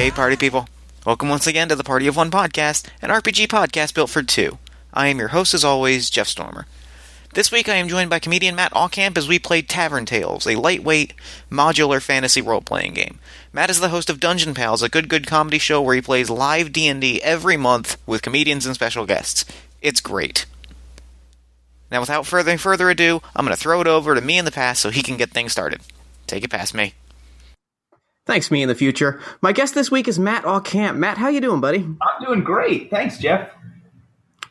Hey, party people. Welcome once again to the Party of One podcast, an RPG podcast built for two. I am your host, as always, Jeff Stormer. This week I am joined by comedian Matt Aukamp as we play Tavern Tales, a lightweight, modular fantasy role-playing game. Matt is the host of Dungeon Pals, a good comedy show where he plays live D&D every month with comedians and special guests. It's great. Now, without further ado, I'm going to throw it over to me in the past so he can get things started. Take it past me. Thanks, me in the future. My guest this week is Matt Aukamp. Matt, how you doing, buddy? I'm doing great. Thanks, Jeff.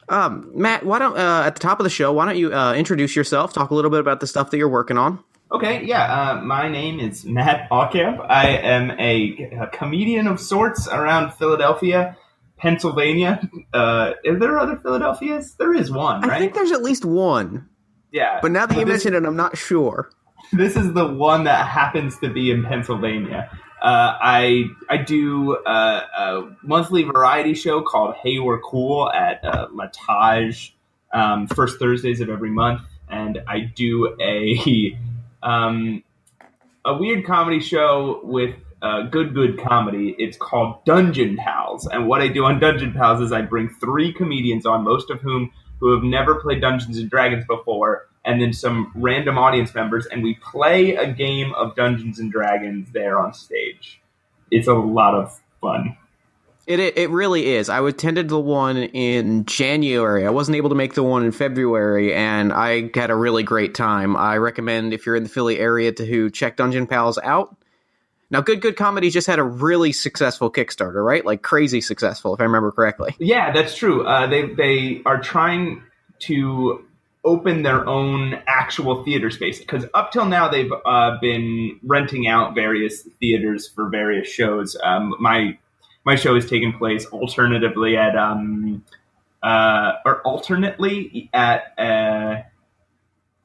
Matt, why don't at the top of the show, why don't you introduce yourself, talk a little bit about the stuff that you're working on? Okay, yeah. My name is Matt Aukamp. I am a comedian of sorts around Philadelphia, Pennsylvania. Are there other Philadelphias? There is one, right? I think there's at least one. Yeah. But now that you mention it, I'm not sure. This is the one that happens to be in Pennsylvania. I do a monthly variety show called Hey We're Cool at Latage, first Thursdays of every month, and I do a weird comedy show with good comedy. It's called Dungeon Pals, and what I do on Dungeon Pals is I bring three comedians on, most of whom who have never played Dungeons and Dragons before, and then some random audience members, and we play a game of Dungeons and Dragons there on stage. It's a lot of fun. It really is. I attended the one in January. I wasn't able to make the one in February, and I had a really great time. I recommend, if you're in the Philly area, to check Dungeon Pals out. Now, Good Comedy just had a really successful Kickstarter, right? Like, crazy successful, if I remember correctly. Yeah, that's true. They are trying to open their own actual theater space, because up till now they've been renting out various theaters for various shows. My show has taken place alternately at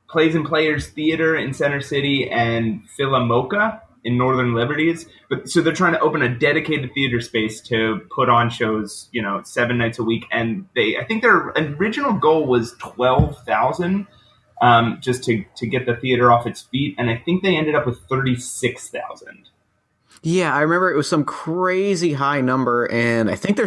Plays and Players Theater in Center City and Philomoka in Northern Liberties. But so they're trying to open a dedicated theater space to put on shows, 7 nights a week. And I think their original goal was 12,000 just to get the theater off its feet. And I think they ended up with 36,000. Yeah, I remember it was some crazy high number, and I think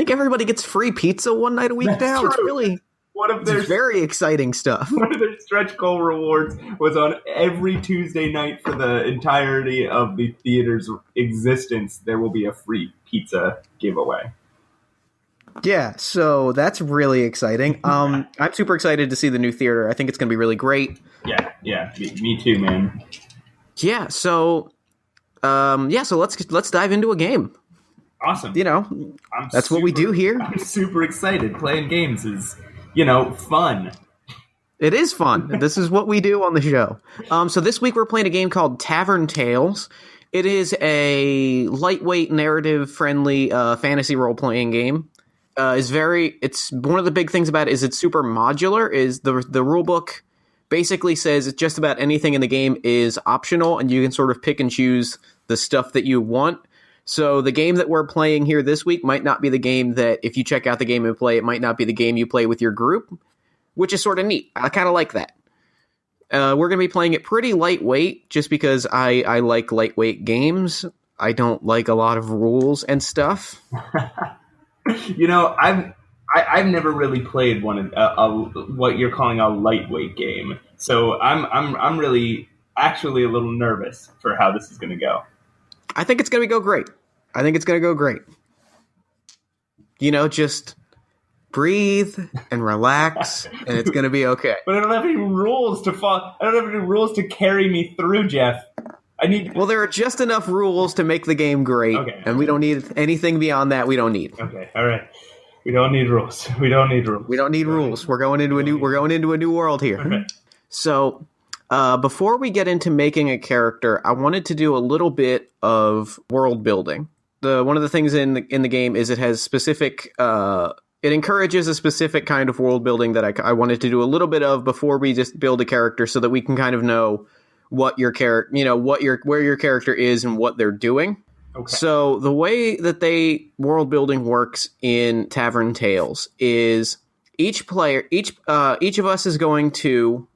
everybody gets free pizza one night a week now. True. It's really it's very exciting stuff. One of their stretch goal rewards was on every Tuesday night for the entirety of the theater's existence, there will be a free pizza giveaway. Yeah, so that's really exciting. I'm super excited to see the new theater. I think it's going to be really great. Yeah, me too, man. Yeah, so let's dive into a game. Awesome. That's what we do here. I'm super excited. Playing games is, fun. It is fun. This is what we do on the show. So this week we're playing a game called Tavern Tales. It is a lightweight, narrative-friendly fantasy role-playing game. It's one of the big things about it is it's super modular. Is the rule book basically says it's just about anything in the game is optional, and you can sort of pick and choose the stuff that you want. So the game that we're playing here this week might not be the game that, if you check out the game and play, it might not be the game you play with your group, which is sort of neat. I kind of like that. We're going to be playing it pretty lightweight, just because I like lightweight games. I don't like a lot of rules and stuff. I've never really played what you're calling a lightweight game, so I'm really actually a little nervous for how this is going to go. I think it's going to go great. Just breathe and relax, and it's going to be okay. But I don't have any rules to follow. I don't have any rules to carry me through, Jeff. Well, there are just enough rules to make the game great, okay. And we don't need anything beyond that. We don't need. Okay, all right. We don't need rules. We don't need rules. We're going into a new world here. Okay. So, before we get into making a character, I wanted to do a little bit of world building. One of the things in the game is it has specific. It encourages a specific kind of world building that I wanted to do a little bit of before we just build a character, so that we can kind of know what your character, where your character is and what they're doing. Okay. So the way that world building works in Tavern Tales is each of us is going to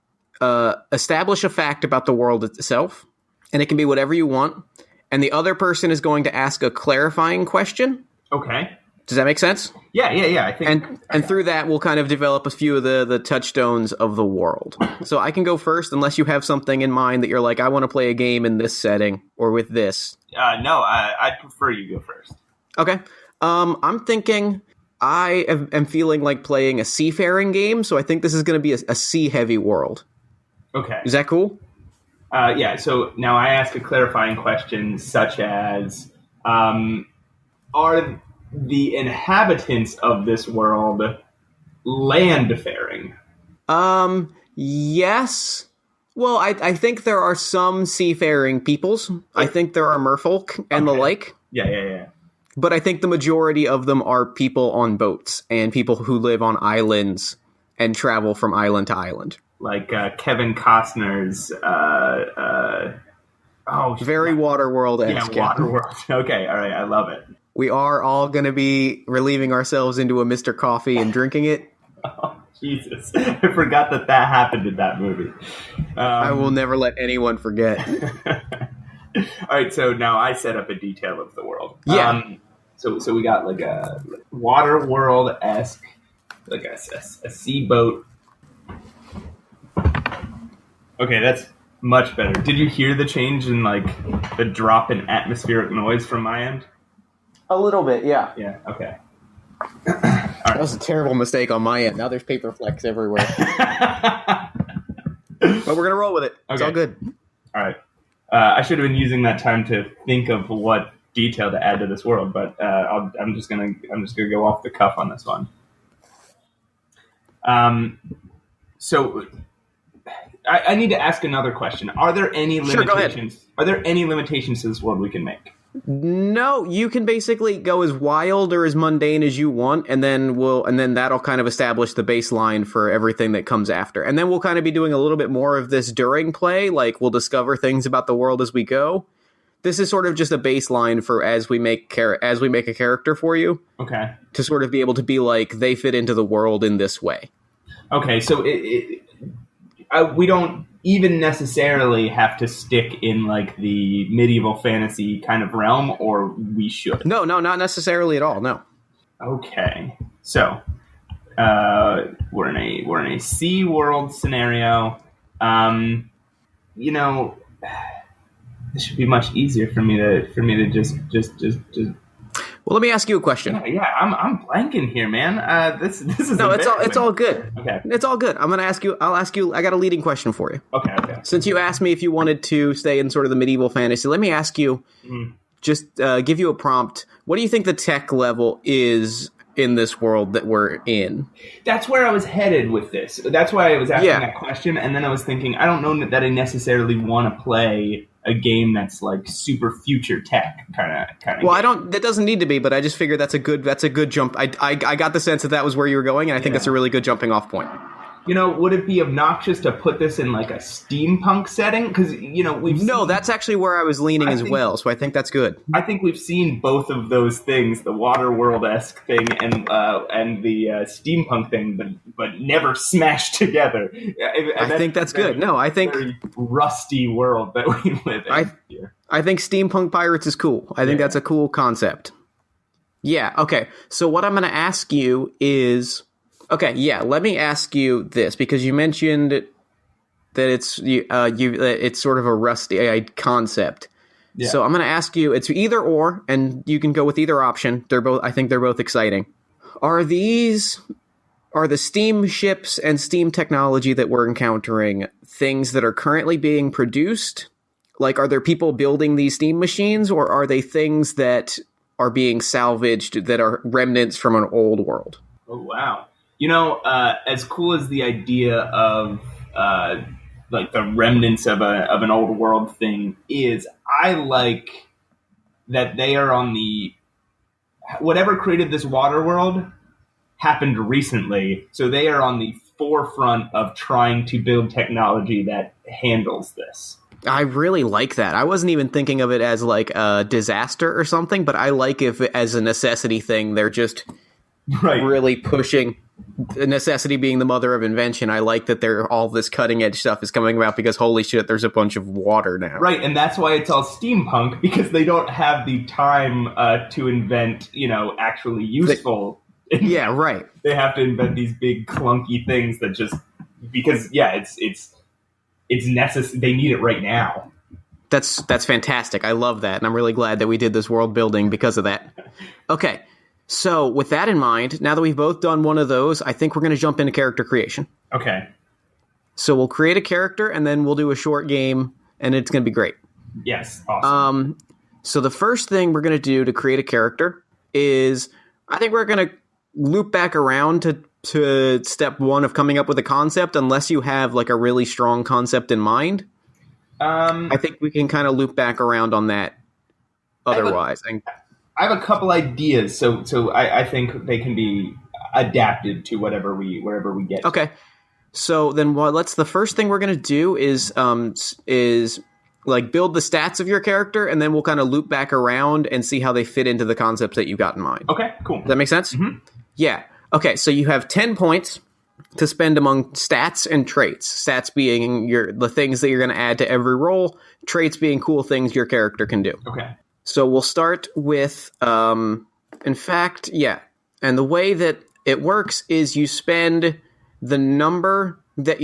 establish a fact about the world itself, and it can be whatever you want. and the other person is going to ask a clarifying question. Okay. Does that make sense? Yeah. I think. And through that, we'll kind of develop a few of the touchstones of the world. So I can go first, unless you have something in mind that you're like, I want to play a game in this setting or with this. No, I'd prefer you go first. Okay. I'm thinking I am feeling like playing a seafaring game, so I think this is going to be a sea-heavy world. Okay. Is that cool? Yeah, so now I ask a clarifying question such as, are the inhabitants of this world land-faring? Yes. Well, I think there are some seafaring peoples. I think there are merfolk and the like. Yeah. But I think the majority of them are people on boats and people who live on islands and travel from island to island. Like Kevin Costner's... very Waterworld-esque. Yeah, Waterworld. Okay, all right, I love it. We are all going to be relieving ourselves into a Mr. Coffee and drinking it. Oh, Jesus. I forgot that happened in that movie. I will never let anyone forget. All right, so now I set up a detail of the world. Yeah. So we got like a Waterworld-esque, like a sea boat. Okay, that's much better. Did you hear the change in like the drop in atmospheric noise from my end? A little bit, yeah. Yeah, okay. That was a terrible mistake on my end. Now there's paper flecks everywhere. But we're going to roll with it. It's all good. All right. I should have been using that time to think of what detail to add to this world, but I'm just gonna go off the cuff on this one. So I need to ask another question. Are there any limitations? Sure, are there any limitations to this world we can make? No, you can basically go as wild or as mundane as you want, and then that'll kind of establish the baseline for everything that comes after. And then we'll kind of be doing a little bit more of this during play, like we'll discover things about the world as we go. This is sort of just a baseline for as we make a character for you. Okay. To sort of be able to be like, they fit into the world in this way. Okay, so we don't even necessarily have to stick in like the medieval fantasy kind of realm, or we should? No, not necessarily at all. No. Okay, so we're in a sea world scenario. This should be much easier for me to just. Well, let me ask you a question. Yeah, I'm blanking here, man. This is no, it's all good. Okay, it's all good. I'll ask you. I got a leading question for you. Okay. Since you asked me if you wanted to stay in sort of the medieval fantasy, let me ask you. Just give you a prompt. What do you think the tech level is in this world that we're in? That's where I was headed with this. That's why I was asking that question, and then I was thinking, I don't know that I necessarily want to play a game that's like super future tech kind of. Well, game. That doesn't need to be, but I just figured that's a good jump. I got the sense that was where you were going, and I think that's a really good jumping off point. Would it be obnoxious to put this in like a steampunk setting? Because that's actually where I was leaning as well. So I think that's good. I think we've seen both of those things, the Waterworld-esque thing and the steampunk thing, but never smashed together. I think that's good. No, I think very rusty world that we live in. I think steampunk pirates is cool. I think that's a cool concept. Yeah. Okay. So what I'm going to ask you is. Okay, yeah. Let me ask you this because you mentioned that it's sort of a rusty concept. Yeah. So I'm going to ask you. It's either or, and you can go with either option. I think they're both exciting. Are the steamships and steam technology that we're encountering things that are currently being produced? Like, are there people building these steam machines, or are they things that are being salvaged that are remnants from an old world? Oh wow. As cool as the idea of like the remnants of an old world thing is, I like that they are on the whatever created this water world happened recently, so they are on the forefront of trying to build technology that handles this. I really like that. I wasn't even thinking of it as like a disaster or something, but I like if as a necessity thing they're just really pushing. necessity being the mother of invention, I like that all this cutting edge stuff is coming about because holy shit, there's a bunch of water now. Right, and that's why it's all steampunk, because they don't have the time to invent, actually useful. Yeah, right. They have to invent these big clunky things that just because it's necessary. They need it right now. That's fantastic. I love that, and I'm really glad that we did this world building because of that. Okay, so with that in mind, now that we've both done one of those, I think we're going to jump into character creation. Okay. So we'll create a character, and then we'll do a short game, and it's going to be great. Yes, awesome. So the first thing we're going to do to create a character is, I think we're going to loop back around to step one of coming up with a concept, unless you have like a really strong concept in mind. I think we can kind of loop back around on that otherwise. I have a couple ideas, so I think they can be adapted to wherever we get. Okay. So then the first thing we're going to do is like build the stats of your character, and then we'll kind of loop back around and see how they fit into the concepts that you got in mind. Okay, cool. Does that make sense? Mm-hmm. Yeah. Okay, so you have 10 points to spend among stats and traits. Stats being the things that you're going to add to every roll, traits being cool things your character can do. Okay. So we'll start with, in fact, yeah. And the way that it works is you spend the number that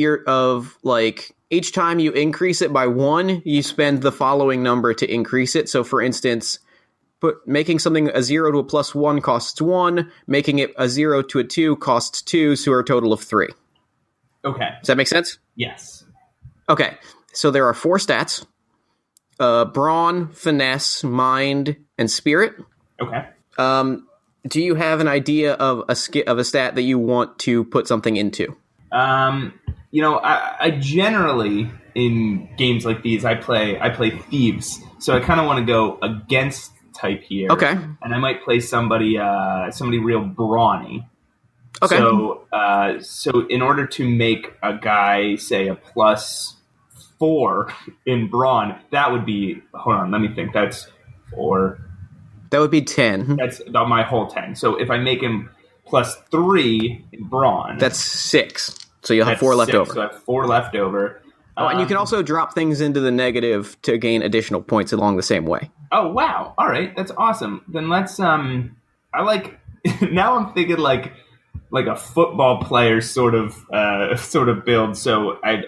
each time you increase it by 1, you spend the following number to increase it. So for instance, making something a 0 to a +1 costs 1, making it a 0 to a 2 costs 2, so a total of 3. Okay. Does that make sense? Yes. Okay, so there are 4 stats. Brawn, finesse, mind, and spirit. Okay. Do you have an idea of a stat that you want to put something into? I generally in games like these I play thieves, so I kind of want to go against type here. Okay. And I might play somebody real brawny. Okay. So in order to make a guy say a +4 in brawn, that would be, hold on, let me think. That's 4. That would be 10. That's my whole 10. So if I make him +3 in brawn, that's 6. So you'll have 4 left over. So I have 4 left over. And you can also drop things into the negative to gain additional points along the same way. Oh, wow. All right. That's awesome. Then let's, now I'm thinking like a football player sort of build. So I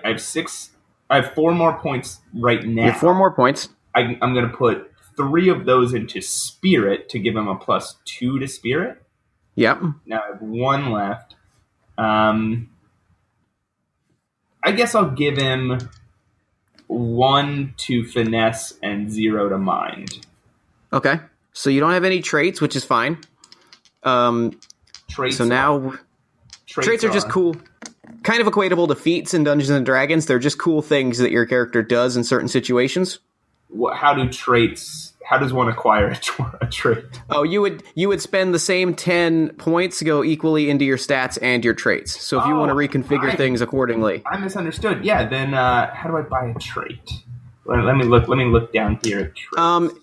have 4 more points right now. You have 4 more points. I'm going to put 3 of those into spirit to give him a +2 to spirit. Yep. Now I have 1 left. I guess I'll give him 1 to finesse and 0 to mind. Okay. So you don't have any traits, which is fine. Traits. So now traits are just cool, kind of equatable to feats in Dungeons and Dragons. They're just cool things that your character does in certain situations. How does one acquire a trait? Oh, you would spend the same 10 points to go equally into your stats and your traits. So if you want to reconfigure things accordingly. I misunderstood. Yeah, then how do I buy a trait? Let me look down here at traits.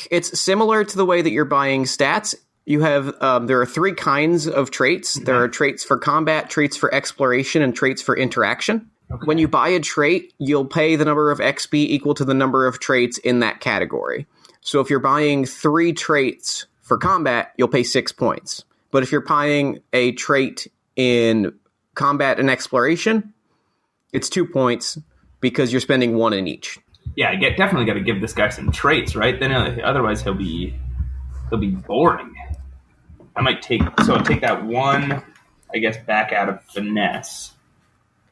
It's similar to the way that you're buying stats. You have there are 3 kinds of traits. Mm-hmm. There are traits for combat, traits for exploration, and traits for interaction. Okay. When you buy a trait, you'll pay the number of XP equal to the number of traits in that category. So if you're buying 3 traits for combat, you'll pay 6 points. But if you're buying a trait in combat and exploration, it's 2 points because you're spending 1 in each. Yeah, definitely got to give this guy some traits, right? Then otherwise he'll be boring. I'll take that 1, I guess, back out of finesse.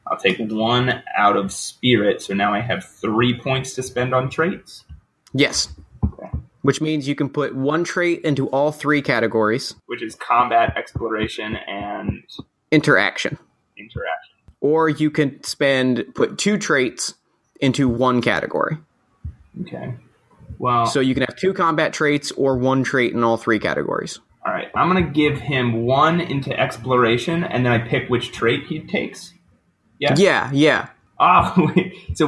I'll take 1 out of spirit, so now I have 3 points to spend on traits? Yes. Okay. Which means you can put 1 trait into all 3 categories. Which is combat, exploration, and... Interaction. Or you can put 2 traits into 1 category. Okay. Well... So you can have 2 combat traits or 1 trait in all 3 categories. All right. I'm going to give him 1 into exploration, and then I pick which trait he takes. Yeah. Oh, so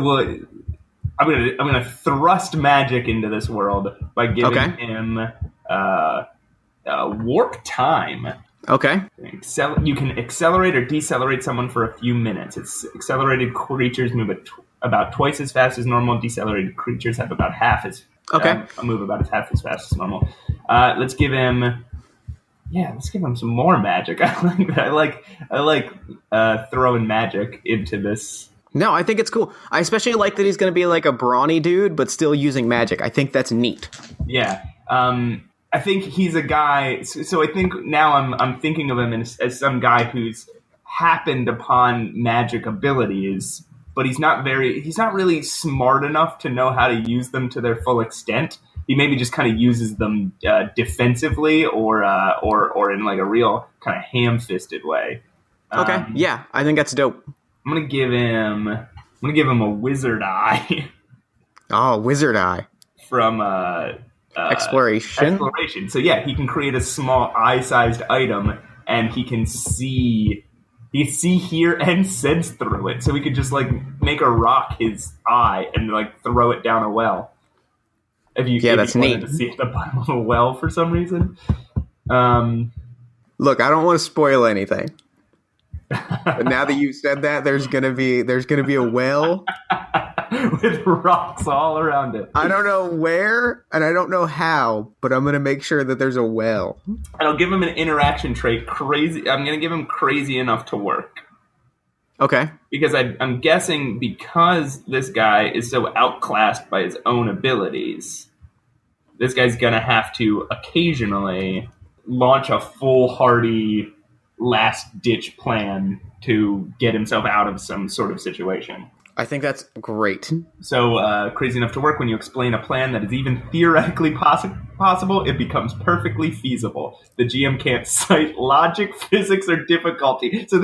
I'm gonna thrust magic into this world by giving him warp time. Okay. You can accelerate or decelerate someone for a few minutes. It's accelerated creatures move about twice as fast as normal. Decelerated creatures have about half as move about half as fast as normal. Let's give him some more magic. I like throwing magic into this. No, I think it's cool. I especially like that he's going to be like a brawny dude, but still using magic. I think that's neat. Yeah. I think he's a guy. So I think now I'm thinking of him as some guy who's happened upon magic abilities, but he's not really smart enough to know how to use them to their full extent. He maybe just kind of uses them defensively or in like a real kind of ham-fisted way. Okay, yeah, I think that's dope. I'm gonna give him a wizard eye. Oh, wizard eye from exploration. So yeah, he can create a small eye-sized item, and he can see, hear, and sense through it. So we could just like make a rock his eye and like throw it down a well. That's neat. To see at the bottom of a well for some reason. Look, I don't want to spoil anything, but now that you've said that, there's gonna be a well with rocks all around it. I don't know where and I don't know how, but I'm gonna make sure that there's a well. And I'll give him an interaction trait. Crazy. I'm gonna give him crazy enough to work. Okay. Because I'm guessing because this guy is so outclassed by his own abilities, this guy's going to have to occasionally launch a foolhardy last-ditch plan to get himself out of some sort of situation. I think that's great. So, crazy enough to work, when you explain a plan that is even theoretically possible, it becomes perfectly feasible. The GM can't cite logic, physics, or difficulty. So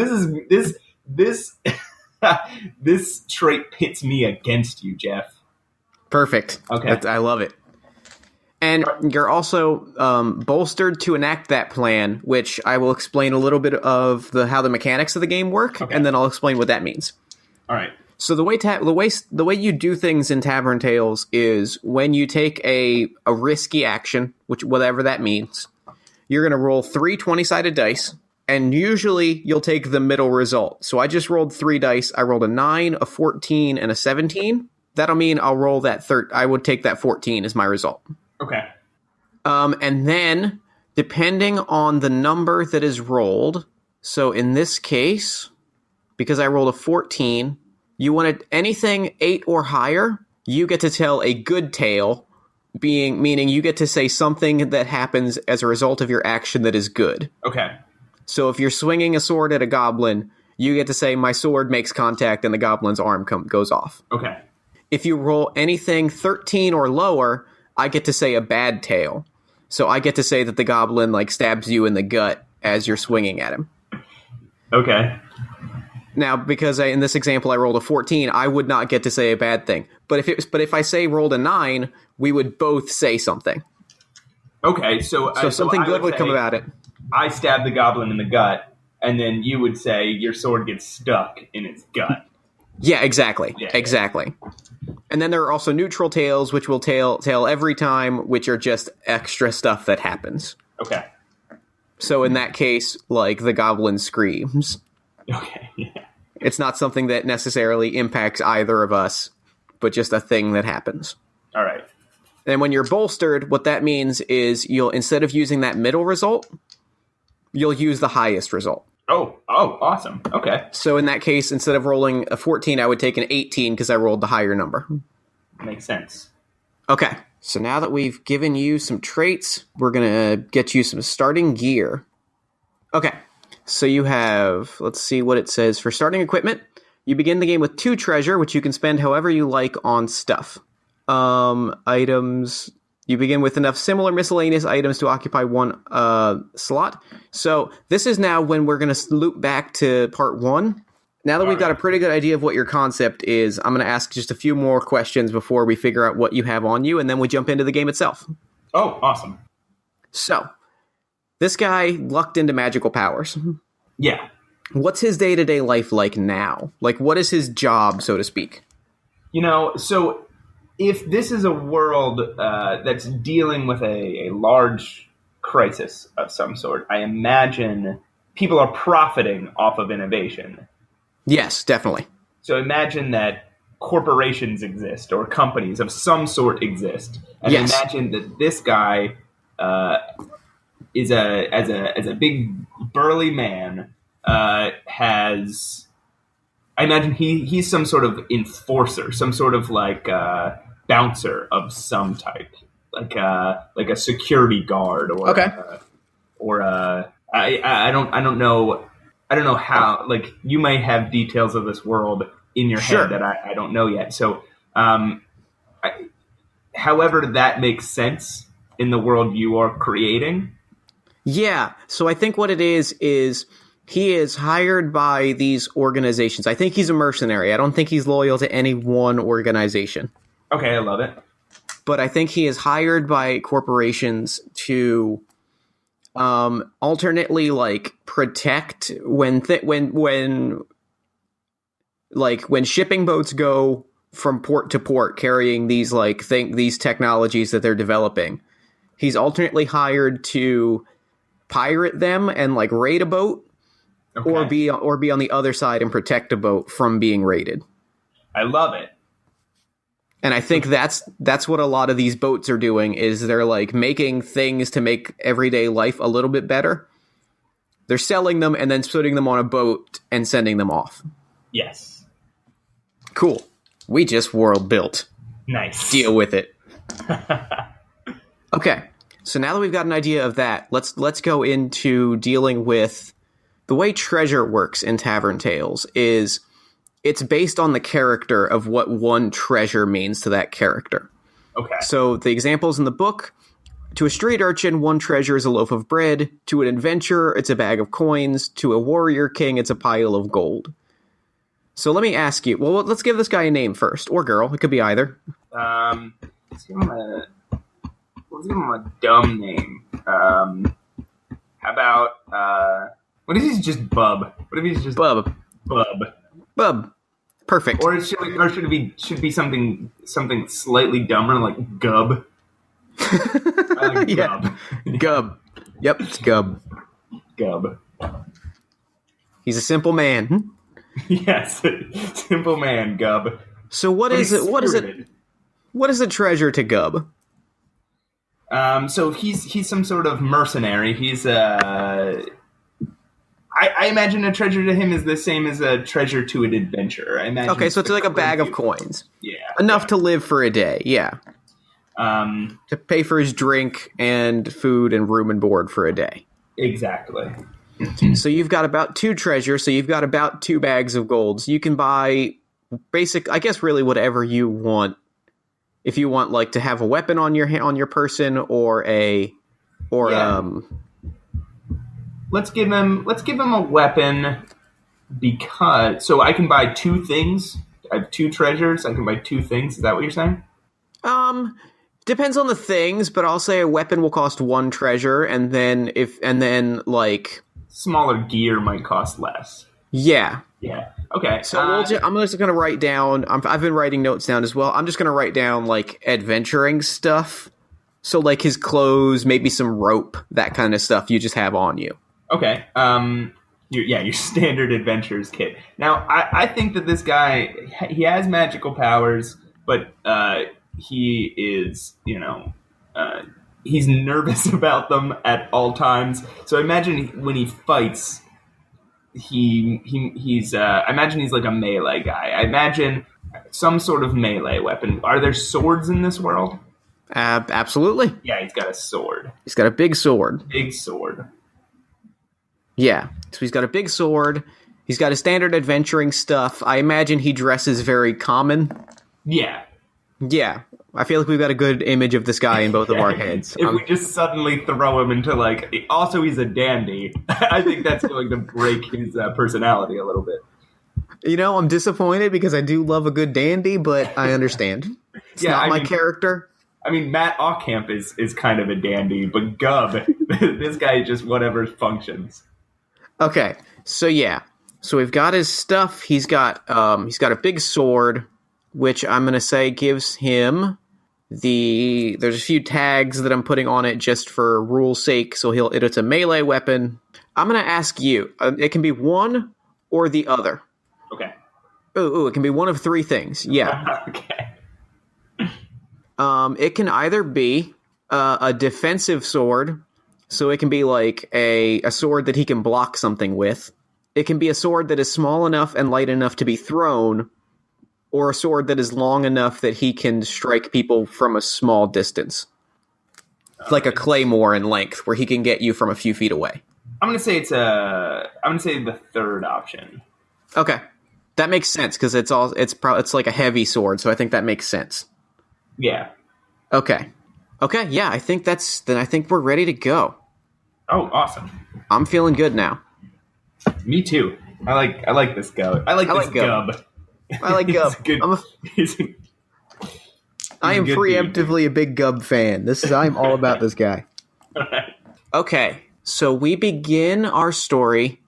this trait pits me against you, Jeff. Perfect. Okay. I love it. And you're also bolstered to enact that plan, which I will explain a little bit of how the mechanics of the game work, and then I'll explain what that means. All right. So the way you do things in Tavern Tales is when you take a risky action, which whatever that means, you're going to roll 3 20-sided dice. And usually you'll take the middle result. So I just rolled 3 dice. I rolled a 9, a 14, and a 17. That'll mean I'll roll that I would take that 14 as my result. Okay. And then, depending on the number that is rolled, so in this case, because I rolled a 14, you wanted anything 8 or higher, you get to tell a good tale, meaning you get to say something that happens as a result of your action that is good. Okay. So if you're swinging a sword at a goblin, you get to say, my sword makes contact and the goblin's arm goes off. Okay. If you roll anything 13 or lower, I get to say a bad tale. So I get to say that the goblin like stabs you in the gut as you're swinging at him. Okay. Now, because in this example I rolled a 14, I would not get to say a bad thing. But if I say rolled a 9, we would both say something. Okay, so something good would come about it. I stab the goblin in the gut, and then you would say your sword gets stuck in its gut. Yeah, exactly. Yeah, exactly. Yeah. And then there are also neutral tales, which will tell every time, which are just extra stuff that happens. Okay. So in that case, like, the goblin screams. Okay, yeah. It's not something that necessarily impacts either of us, but just a thing that happens. All right. And when you're bolstered, what that means is you'll, instead of using that middle result, you'll use the highest result. Oh, awesome. Okay. So in that case, instead of rolling a 14, I would take an 18 because I rolled the higher number. Makes sense. Okay. So now that we've given you some traits, we're going to get you some starting gear. Okay. So you have, let's see what it says. For starting equipment, you begin the game with 2 treasure, which you can spend however you like on stuff. Items... You begin with enough similar miscellaneous items to occupy 1 slot. So this is now when we're going to loop back to part 1. Now that we've got a pretty good idea of what your concept is, I'm going to ask just a few more questions before we figure out what you have on you, and then we jump into the game itself. Oh, awesome. So, this guy lucked into magical powers. Yeah. What's his day-to-day life like now? Like, what is his job, so to speak? So... if this is a world that's dealing with a large crisis of some sort. I imagine people are profiting off of innovation. Yes, definitely. So imagine that corporations exist or companies of some sort exist, and Yes. imagine that this guy is as a big burly man has. I imagine he's some sort of enforcer, some sort of like bouncer of some type, like a security guard or Okay. I don't know how, like, you may have details of this world in your Sure. head that I don't know yet. So, however that makes sense in the world you are creating. Yeah, so I think what it is he is hired by these organizations. I think he's a mercenary. I don't think he's loyal to any one organization. Okay, I love it. But I think he is hired by corporations to alternately like protect when shipping boats go from port to port carrying these these technologies that they're developing. He's alternately hired to pirate them and like raid a boat, Okay. or be on the other side and protect a boat from being raided. I love it. And I think that's what a lot of these boats are doing, is they're like making things to make everyday life a little bit better. They're selling them and then putting them on a boat and sending them off. Yes. Cool. We just world built. Nice. Deal with it. Okay. So now that we've got an idea of that, let's go into dealing with the way treasure works in Tavern Tales. Is it's based on the character of what one treasure means to that character. Okay. So the examples in the book: to a street urchin, one treasure is a loaf of bread. To an adventurer, it's a bag of coins. To a warrior king, it's a pile of gold. So let me ask you, well, let's give this guy a name first, or girl. It could be either. Let's give him a dumb name. How about what if he's just Bub? What if he's just Bub. Bub? Bub. Perfect. Or should it be something slightly dumber, like Gub? I like Yeah. Gub. Gub. Yep, it's Gub. Gub. He's a simple man. Yes, simple man, Gub. So what is it? What is it? What is a treasure to Gub? So he's some sort of mercenary. He's I imagine a treasure to him is the same as a treasure to an adventurer. I imagine. Okay, so it's like a bag of coins. Yeah, Enough to live for a day. Yeah. To pay for his drink and food and room and board for a day. Exactly. So you've got about 2 treasures. So you've got about 2 bags of gold. So you can buy I guess really whatever you want. If you want like to have a weapon on your person Let's give him a weapon, because so I can buy 2 things. I have 2 treasures. I can buy 2 things. Is that what you're saying? Depends on the things, but I'll say a weapon will cost 1 treasure, and then like Smaller gear might cost less. yeah. Yeah. Okay. So I'm just going to write down. I've been writing notes down as well. I'm just going to write down like adventuring stuff. So like his clothes, maybe some rope, that kind of stuff you just have on you. Okay. Your standard adventures kit. Now, I think that this guy, he has magical powers, but he is, he's nervous about them at all times. So imagine when he fights, I imagine he's like a melee guy. I imagine some sort of melee weapon. Are there swords in this world? Absolutely. Yeah, he's got a sword. He's got a big sword. Big sword. Yeah. So he's got a big sword. He's got his standard adventuring stuff. I imagine he dresses very common. Yeah. Yeah. I feel like we've got a good image of this guy in both of our heads. If we just suddenly throw him into like, also he's a dandy, I think that's going to break his personality a little bit. I'm disappointed because I do love a good dandy, but I understand. It's not my character. I mean, Matt Aukamp is kind of a dandy, but Gub, this guy just whatever functions. Okay, so yeah. So we've got his stuff. He's got a big sword, which I'm going to say gives him There's a few tags that I'm putting on it just for rule's sake. So it's a melee weapon. I'm gonna ask you. It can be one or the other. Okay. Ooh, it can be one of three things. Yeah. Okay. It can either be a defensive sword, so it can be like a sword that he can block something with. It can be a sword that is small enough and light enough to be thrown, or a sword that is long enough that he can strike people from a small distance. Like a claymore in length, where he can get you from a few feet away. I'm gonna say the third option. Okay. That makes sense, because it's like a heavy sword, so I think that makes sense. Yeah. Okay, yeah, I think we're ready to go. Oh, awesome. I'm feeling good now. Me too. I like this gub. I like this gub. I like Gub. I am preemptively a big Gub fan. I'm all about this guy. Right. Okay, so we begin our story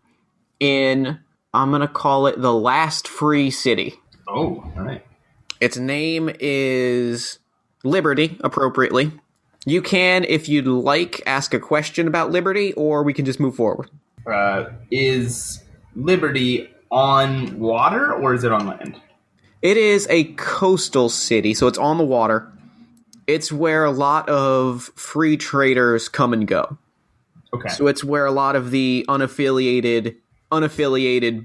in, I'm going to call it the last free city. Oh, all right. Its name is Liberty, appropriately. You can, if you'd like, ask a question about Liberty, or we can just move forward. Is Liberty on water or is it on land? It is a coastal city, so it's on the water. It's where a lot of free traders come and go. Okay. So it's where a lot of the unaffiliated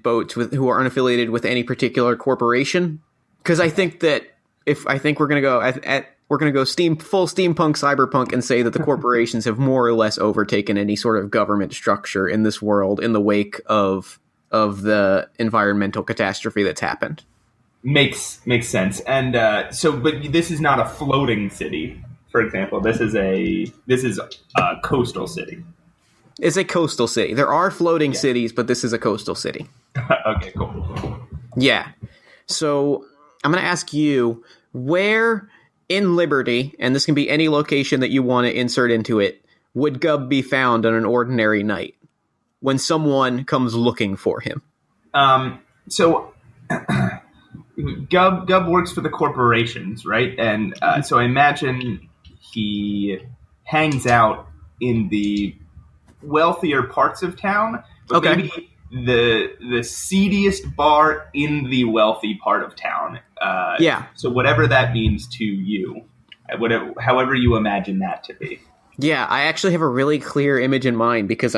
boats who are unaffiliated with any particular corporation. Because I think that we're gonna go full steampunk cyberpunk and say that the corporations have more or less overtaken any sort of government structure in this world in the wake of the environmental catastrophe that's happened. Makes sense. And but this is not a floating city. For example, this is a coastal city. It's a coastal city. There are floating cities, but this is a coastal city. Okay, cool. Yeah. So I'm going to ask you, where in Liberty, and this can be any location that you want to insert into it, would Gub be found on an ordinary night when someone comes looking for him? So Gub works for the corporations, right? And so I imagine he hangs out in the wealthier parts of town, but maybe the seediest bar in the wealthy part of town. Yeah. So whatever that means to you, however you imagine that to be. Yeah, I actually have a really clear image in mind because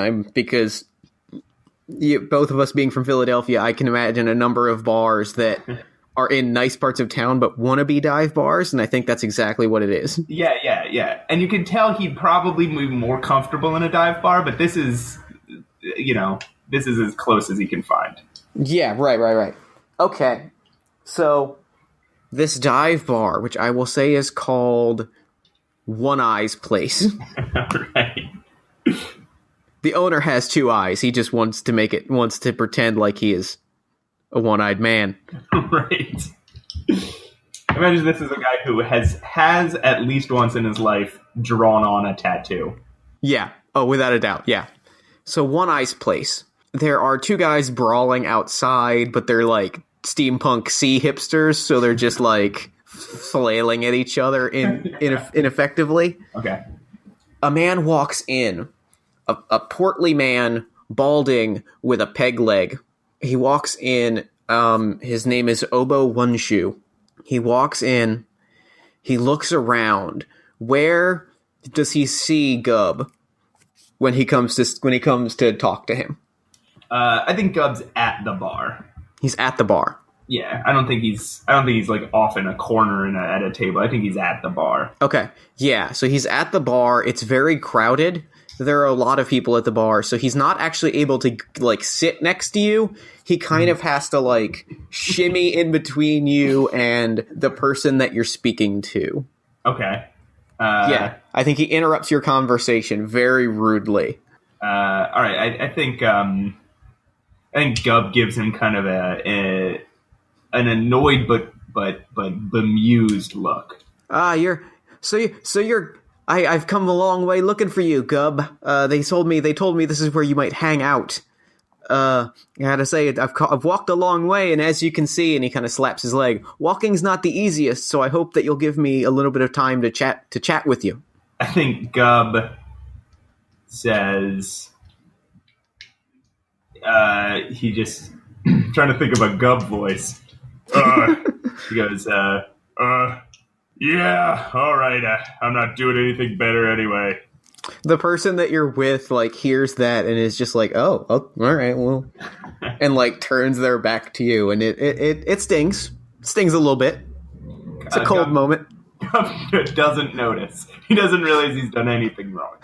both of us being from Philadelphia, I can imagine a number of bars that are in nice parts of town but wannabe dive bars, and I think that's exactly what it is. Yeah. And you can tell he'd probably be more comfortable in a dive bar, but this is as close as he can find. Yeah, right. Okay, so this dive bar, which I will say is called One Eye's Place. Right. The owner has two eyes. He just wants to pretend like he is a one-eyed man. Right. Imagine this is a guy who has at least once in his life drawn on a tattoo. Yeah. Oh, without a doubt. Yeah. So One Eye's Place. There are two guys brawling outside, but they're like steampunk sea hipsters, so they're just like flailing at each other ineffectively. Okay. A man walks in, a portly man, balding, with a peg leg. He walks in. His name is Obo One Shoe. He walks in. He looks around. Where does he see Gub when he comes to talk to him? I think Gub's at the bar. He's at the bar. Yeah, I don't think he's like off in a corner at a table. I think he's at the bar. Okay. Yeah, so he's at the bar. It's very crowded. There are a lot of people at the bar, so he's not actually able to like sit next to you. He kind of has to like shimmy in between you and the person that you're speaking to. Okay. Yeah, I think he interrupts your conversation very rudely. All right, I think Gub gives him kind of an annoyed but bemused look. I've come a long way looking for you, Gub. They told me this is where you might hang out. I gotta say, I've walked a long way, and as you can see, and he kind of slaps his leg, walking's not the easiest, so I hope that you'll give me a little bit of time to chat with you. I think Gub says, he just, trying to think of a Gub voice. He goes, yeah, all right, I'm not doing anything better anyway. The person that you're with, like, hears that and is just like, oh, all right, well, and, like, turns their back to you, and it stings. It stings a little bit. It's a cold moment. Gub doesn't notice. He doesn't realize he's done anything wrong.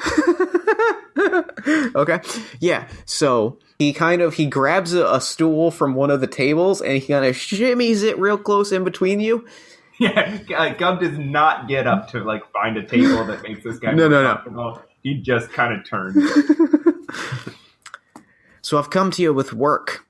Okay. Yeah, so he grabs a stool from one of the tables, and he kind of shimmies it real close in between you. Yeah, Gub does not get up to, like, find a table that makes this guy more comfortable. He just kind of turns. So I've come to you with work.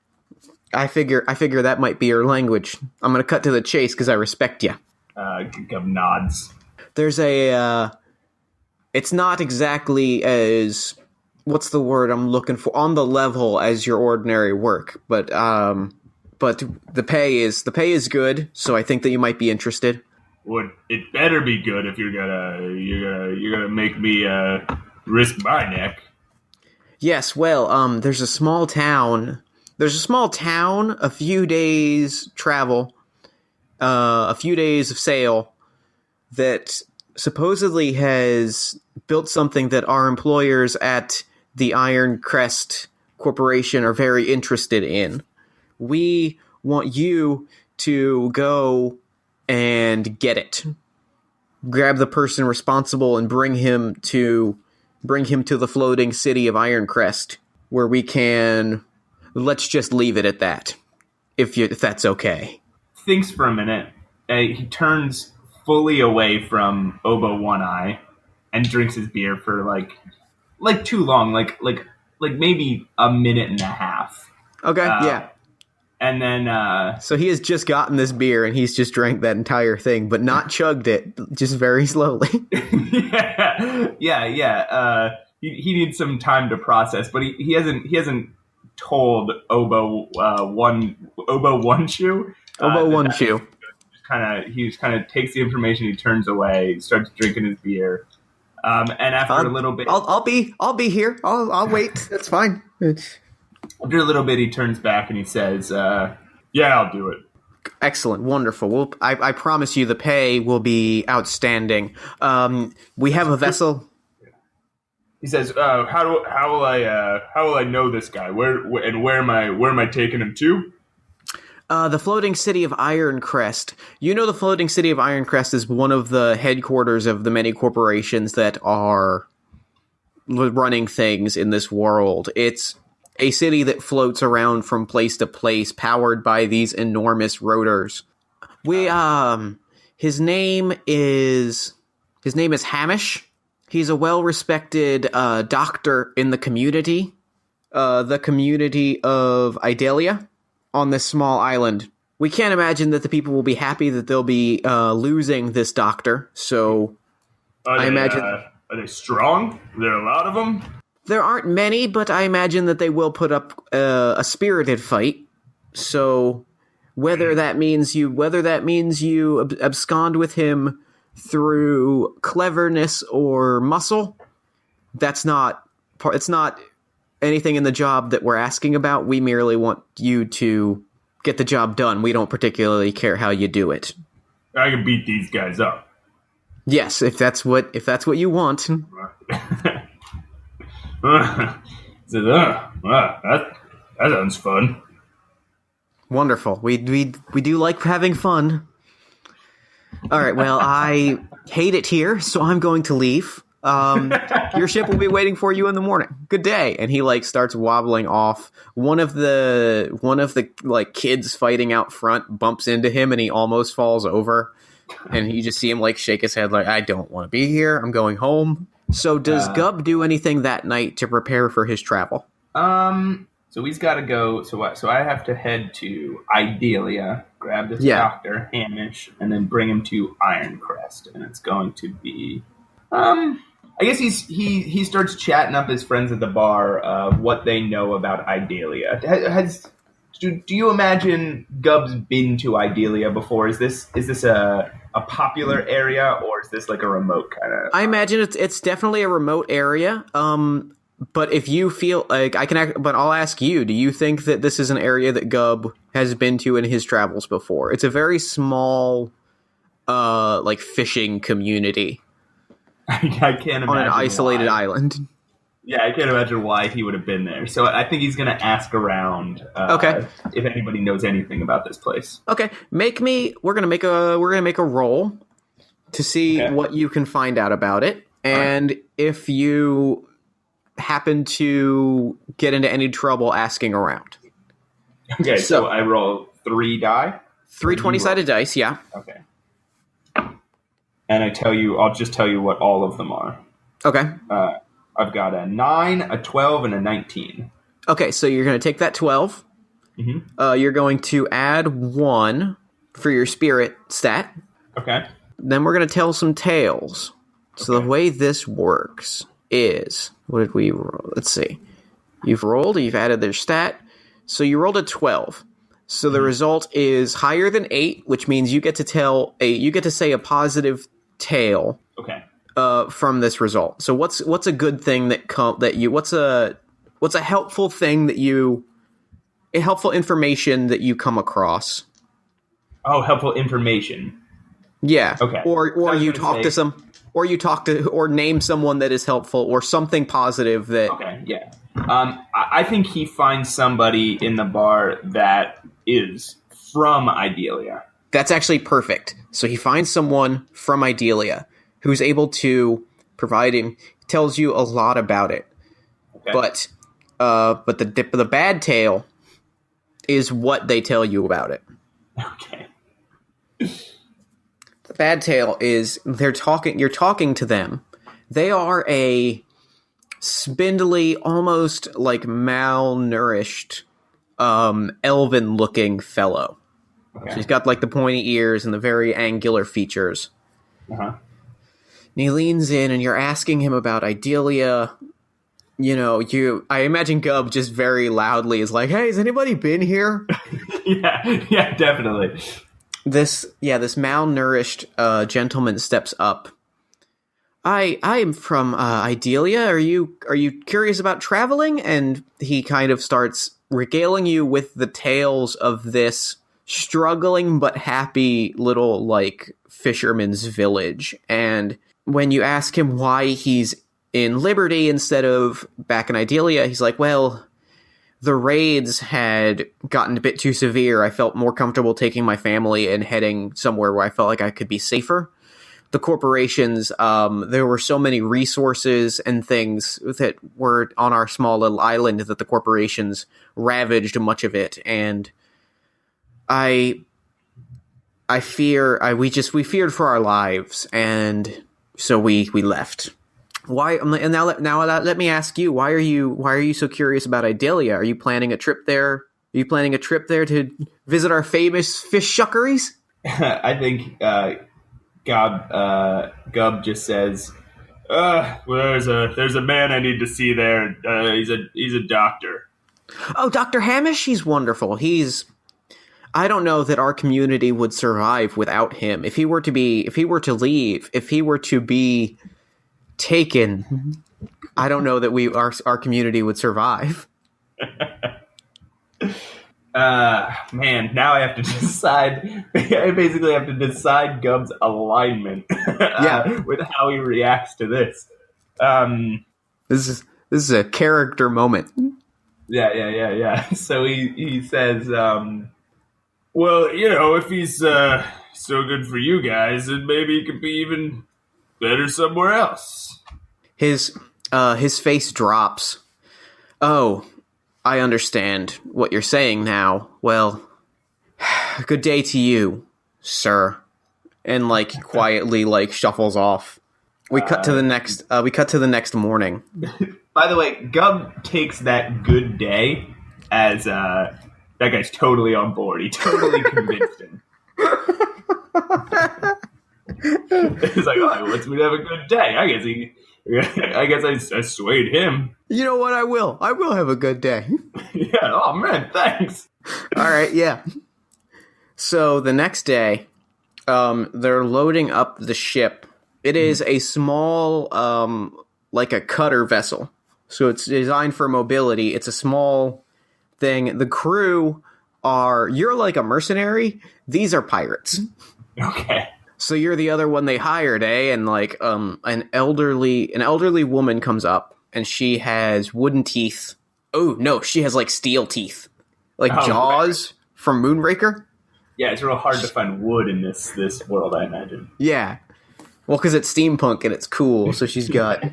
I figure that might be your language. I'm going to cut to the chase because I respect you. Gub nods. There's it's not exactly as, what's the word I'm looking for, on the level as your ordinary work, but the pay is good, so I think that you might be interested. Well, it better be good if you're gonna make me risk my neck. Yes, well, there's a small town, a few days travel, a few days of sail, that supposedly has built something that our employers at the Iron Crest Corporation are very interested in. We want you to go and get it. Grab the person responsible and bring him to the floating city of Ironcrest, where we can, let's just leave it at that, if that's okay. Thinks for a minute. He turns fully away from Oboe One Eye and drinks his beer for like too long, like maybe a minute and a half. Okay, yeah. And then so he has just gotten this beer and he's just drank that entire thing, but not chugged it, just very slowly. yeah. He needs some time to process, but he hasn't told Oboe One Shoe. He just kind of takes the information. He turns away, starts drinking his beer, and after a little bit, I'll be here. I'll wait. That's fine. After a little bit, he turns back and he says, "Yeah, I'll do it." Excellent, wonderful. Well, I promise you, the pay will be outstanding. We have a vessel. He says, "How will I know this guy? Where am I taking him to?" The floating city of Ironcrest. You know, the floating city of Ironcrest is one of the headquarters of the many corporations that are running things in this world. It's a city that floats around from place to place, powered by these enormous rotors. His name is Hamish. He's a well-respected doctor in the community of Idalia, on this small island. We can't imagine that the people will be happy that they'll be losing this doctor, so I imagine... Are they strong? Are there a lot of them? There aren't many, but I imagine that they will put up a spirited fight. So whether that means you abscond with him through cleverness or muscle, it's not anything in the job that we're asking about. We merely want you to get the job done. We don't particularly care how you do it. I can beat these guys up. Yes, if that's what you want. That sounds fun. Wonderful. We do like having fun. All right. Well, I hate it here, so I'm going to leave. Your ship will be waiting for you in the morning. Good day. And he starts wobbling off. One of the kids fighting out front bumps into him and he almost falls over. And you just see him shake his head I don't want to be here. I'm going home. So does Gub do anything that night to prepare for his travel? So he's got to go. So I have to head to Idalia, grab this doctor, Hamish, and then bring him to Ironcrest. And it's going to be, I guess he starts chatting up his friends at the bar what they know about Idalia. Do you imagine Gubb's been to Idalia before? Is this a popular area, or is this like a remote kind of? I imagine it's definitely a remote area. But if you feel like but I'll ask you: do you think that this is an area that Gubb has been to in his travels before? It's a very small, like fishing community. I can't imagine on an isolated why. island. Yeah, I can't imagine why he would have been there. So I think he's going to ask around. Okay. If anybody knows anything about this place. Okay, we're gonna make a roll to see what you can find out about it, and if you happen to get into any trouble asking around. Okay, so I roll 3 die. 3 20-sided dice, yeah. Okay. And I'll just tell you what all of them are. Okay. I've got a 9, a 12, and a 19. Okay, so you're going to take that 12. Mm-hmm. You're going to add 1 for your spirit stat. Okay. Then we're going to tell some tales. So the way this works is... What did we roll? Let's see. You've added their stat. So you rolled a 12. So the result is higher than 8, which means you get to say a positive tale. Okay. From this result. So what's a good thing what's a helpful thing helpful information that you come across? Oh, helpful information. Yeah. Okay. Or name someone that is helpful or something positive that. Okay. Yeah. I think he finds somebody in the bar that is from Idalia. That's actually perfect. So he finds someone from Idalia who's able to provide him, tells you a lot about it. Okay. But the bad tale is what they tell you about it. Okay. The bad tale is you're talking to them. They are a spindly, almost like malnourished, elven-looking fellow. Okay. So he's got like the pointy ears and the very angular features. Uh-huh. And he leans in, and you're asking him about Idalia. You know, I imagine Gubb just very loudly is like, "Hey, has anybody been here?" yeah, definitely. This malnourished gentleman steps up. I am from Idalia. Are you curious about traveling? And he kind of starts regaling you with the tales of this struggling but happy little like fisherman's village. And when you ask him why he's in Liberty instead of back in Idalia, he's like, well, the raids had gotten a bit too severe. I felt more comfortable taking my family and heading somewhere where I felt like I could be safer. The corporations, there were so many resources and things that were on our small little island that the corporations ravaged much of it. And we feared for our lives, and so we left. Why? And now let me ask you: why are you so curious about Idalia? Are you planning a trip there? Are you planning a trip there to visit our famous fish shuckeries? I think Gubb just says, "Well, there's a man I need to see there. He's a doctor." Oh, Dr. Hamish, he's wonderful. I don't know that our community would survive without him. If he were to be taken, I don't know that our community would survive. Man, now I have to decide. I basically have to decide Gubb's alignment. With how he reacts to this. This is a character moment. Yeah. So he says, well, if he's so good for you guys, then maybe he could be even better somewhere else. His face drops. Oh, I understand what you're saying now. Well, good day to you, sir. And quietly shuffles off. We cut to the next morning. By the way, Gubb takes that good day as that guy's totally on board. He totally convinced him. He's like, oh, he wants me to have a good day. I guess I guess I swayed him. You know what? I will have a good day. Yeah. Oh man, thanks. All right. Yeah. So the next day, they're loading up the ship. It is a small, like a cutter vessel. So it's designed for mobility. It's a small thing. The crew you're like a mercenary. These are pirates. Okay. So you're the other one they hired, eh? And like an elderly woman comes up and she has wooden teeth. Oh no, she has like steel teeth. Like Jaws from Moonraker. Yeah, it's real hard to find wood in this world, I imagine. Yeah. Well, because it's steampunk and it's cool, so she's got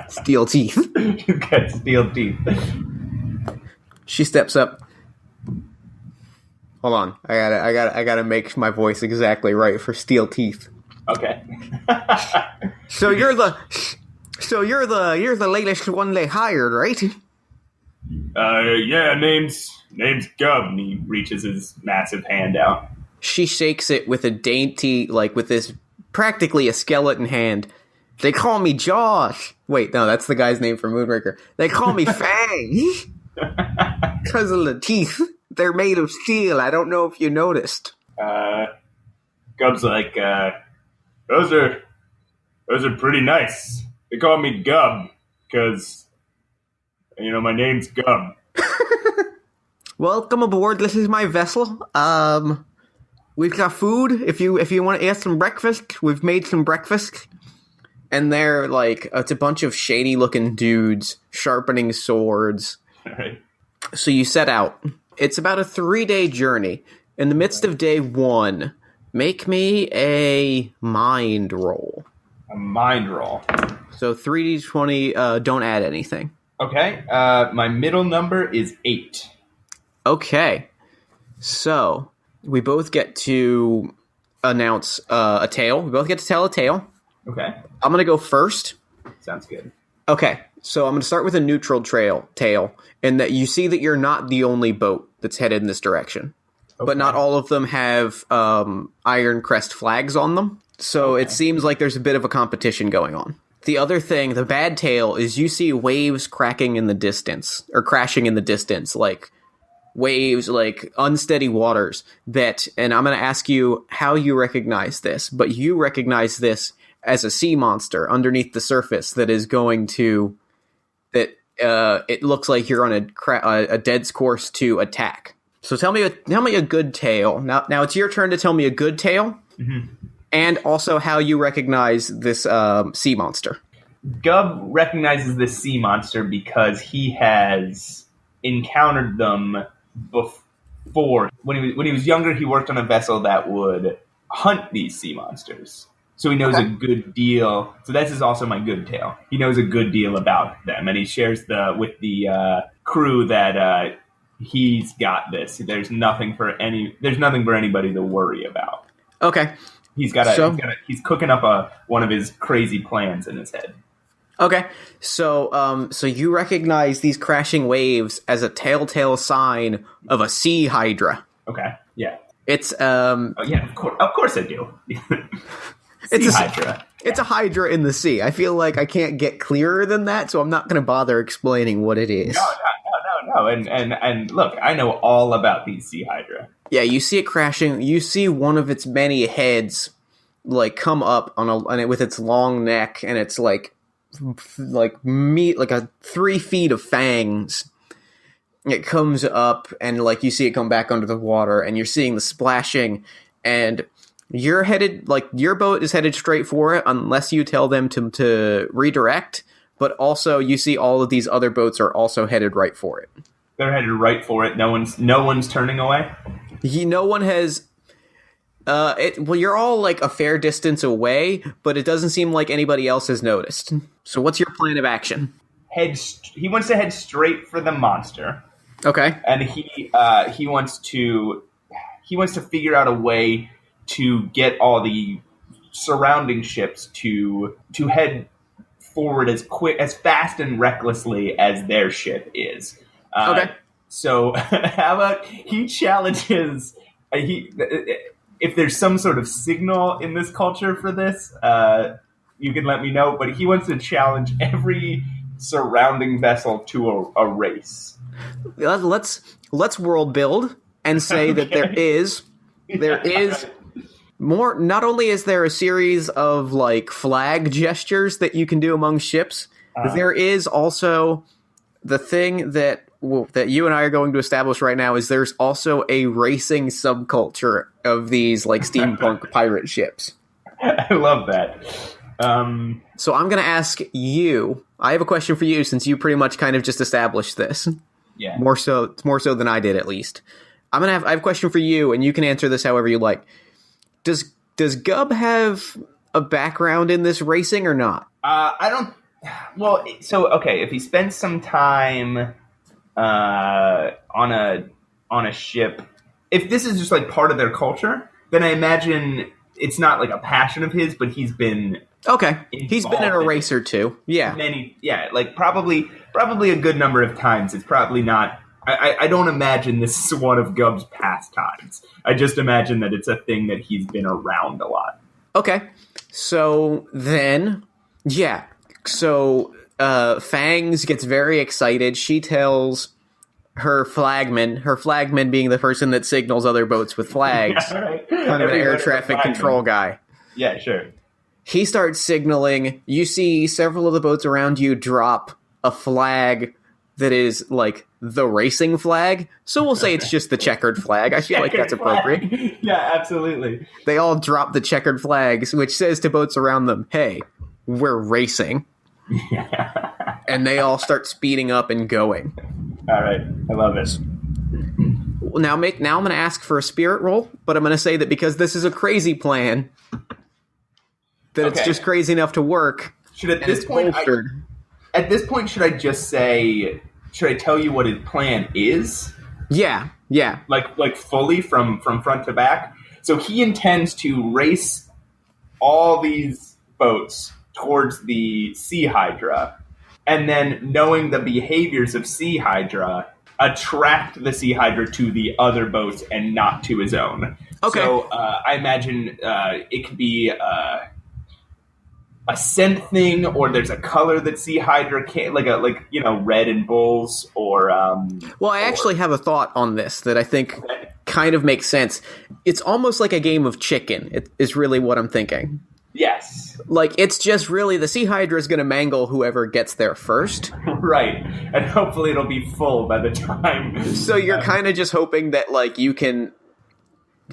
steel teeth. She's got steel teeth. She steps up. Hold on, I gotta make my voice exactly right for steel teeth. Okay. So you're the latest one they hired, right? Yeah, name's Gub, and he reaches his massive hand out. She shakes it with a dainty, like with this practically a skeleton hand. They call me Josh. Wait, no, that's the guy's name from Moonraker. They call me Fang. Because of the teeth. They're made of steel. I don't know if you noticed. Gub's like, those are pretty nice. They call me Gub, because, my name's Gub. Welcome aboard. This is my vessel. We've got food. If you want to eat some breakfast, we've made some breakfast. And they're like, it's a bunch of shady looking dudes sharpening swords. All right. So you set out. It's about a 3-day journey. In the midst of day 1, make me a mind roll. A mind roll. So 3d20, don't add anything. Okay. My middle number is 8. Okay. So we both get to announce a tale. We both get to tell a tale. Okay. I'm going to go first. Sounds good. Okay. So I'm going to start with a neutral tale, in that you see that you're not the only boat that's headed in this direction. Okay. But not all of them have Iron Crest flags on them. So It seems like there's a bit of a competition going on. The other thing, the bad tale, is you see waves cracking in the distance, or crashing in the distance, like waves, like unsteady waters that, and I'm going to ask you how you recognize this, but you recognize this as a sea monster underneath the surface that is going to, it looks like you're on a dead course to attack. So tell me a good tale. Now it's your turn to tell me a good tale, and also how you recognize this sea monster. Gub recognizes this sea monster because he has encountered them before. When he was younger, he worked on a vessel that would hunt these sea monsters. So he knows a good deal. So this is also my good tale. He knows a good deal about them, and he shares with the crew that he's got this. There's nothing for anybody to worry about. Okay. He's cooking up one of his crazy plans in his head. Okay. So you recognize these crashing waves as a telltale sign of a sea hydra. Okay. Yeah. It's Oh, yeah, of course I do. Sea hydra. It's a hydra in the sea. I feel like I can't get clearer than that, so I'm not going to bother explaining what it is. No. And look, I know all about these sea hydra. Yeah, you see it crashing. You see one of its many heads like come up with its long neck, and it's like a 3 feet of fangs. It comes up, and like you see it come back under the water, and you're seeing the splashing, and you're headed, like, your boat is headed straight for it unless you tell them to redirect, but also you see all of these other boats are also headed right for it. They're headed right for it. No one's turning away? No one has... well, you're all like a fair distance away, but it doesn't seem like anybody else has noticed. So what's your plan of action? He wants to head straight for the monster. Okay. And he wants to figure out a way to get all the surrounding ships to head forward as fast and recklessly as their ship is. Okay. So how about he challenges if there's some sort of signal in this culture for this, you can let me know. But he wants to challenge every surrounding vessel to a race. Let's world build and say that there is more. Not only is there a series of like flag gestures that you can do among ships, there is also the thing that you and I are going to establish right now is there's also a racing subculture of these like steampunk pirate ships. I love that. So I'm going to ask you. I have a question for you since you pretty much kind of just established this. Yeah. More so than I did, at least. I have a question for you, and you can answer this however you like. Does Gub have a background in this racing or not? I don't. Well, so okay, if he spends some time on a ship, if this is just like part of their culture, then I imagine it's not like a passion of his, but he's been He's been in a race or two. Yeah, like probably a good number of times. It's probably not. I don't imagine this is one of Gub's pastimes. I just imagine that it's a thing that he's been around a lot. Okay, so then, yeah. So Fangs gets very excited. She tells her flagman being the person that signals other boats with flags, Yeah, right. kind of an air traffic control guy. Yeah, sure. He starts signaling. You see several of the boats around you drop a flag that is like the racing flag. So we'll say it's just the checkered flag. I feel like that's appropriate. Yeah, absolutely. They all drop the checkered flags, which says to boats around them, hey, we're racing. And they all start speeding up and going. All right. I love it. Now I'm going to ask for a spirit roll, but I'm going to say that because this is a crazy plan, that it's just crazy enough to work. At this point, should I just say? Should I tell you what his plan is? Yeah. Like fully from front to back. So he intends to race all these boats towards the Sea Hydra, and then knowing the behaviors of Sea Hydra, attract the Sea Hydra to the other boats and not to his own. Okay. So I imagine it could be a scent thing, or there's a color that Sea Hydra can't, like red and bulls, or well, I actually have a thought on this that I think kind of makes sense. It's almost like a game of chicken. It is really what I'm thinking. Yes. Like, it's just really the Sea Hydra is going to mangle whoever gets there first. Right. And hopefully it'll be full by the time. So you're kind of just hoping that, like, you can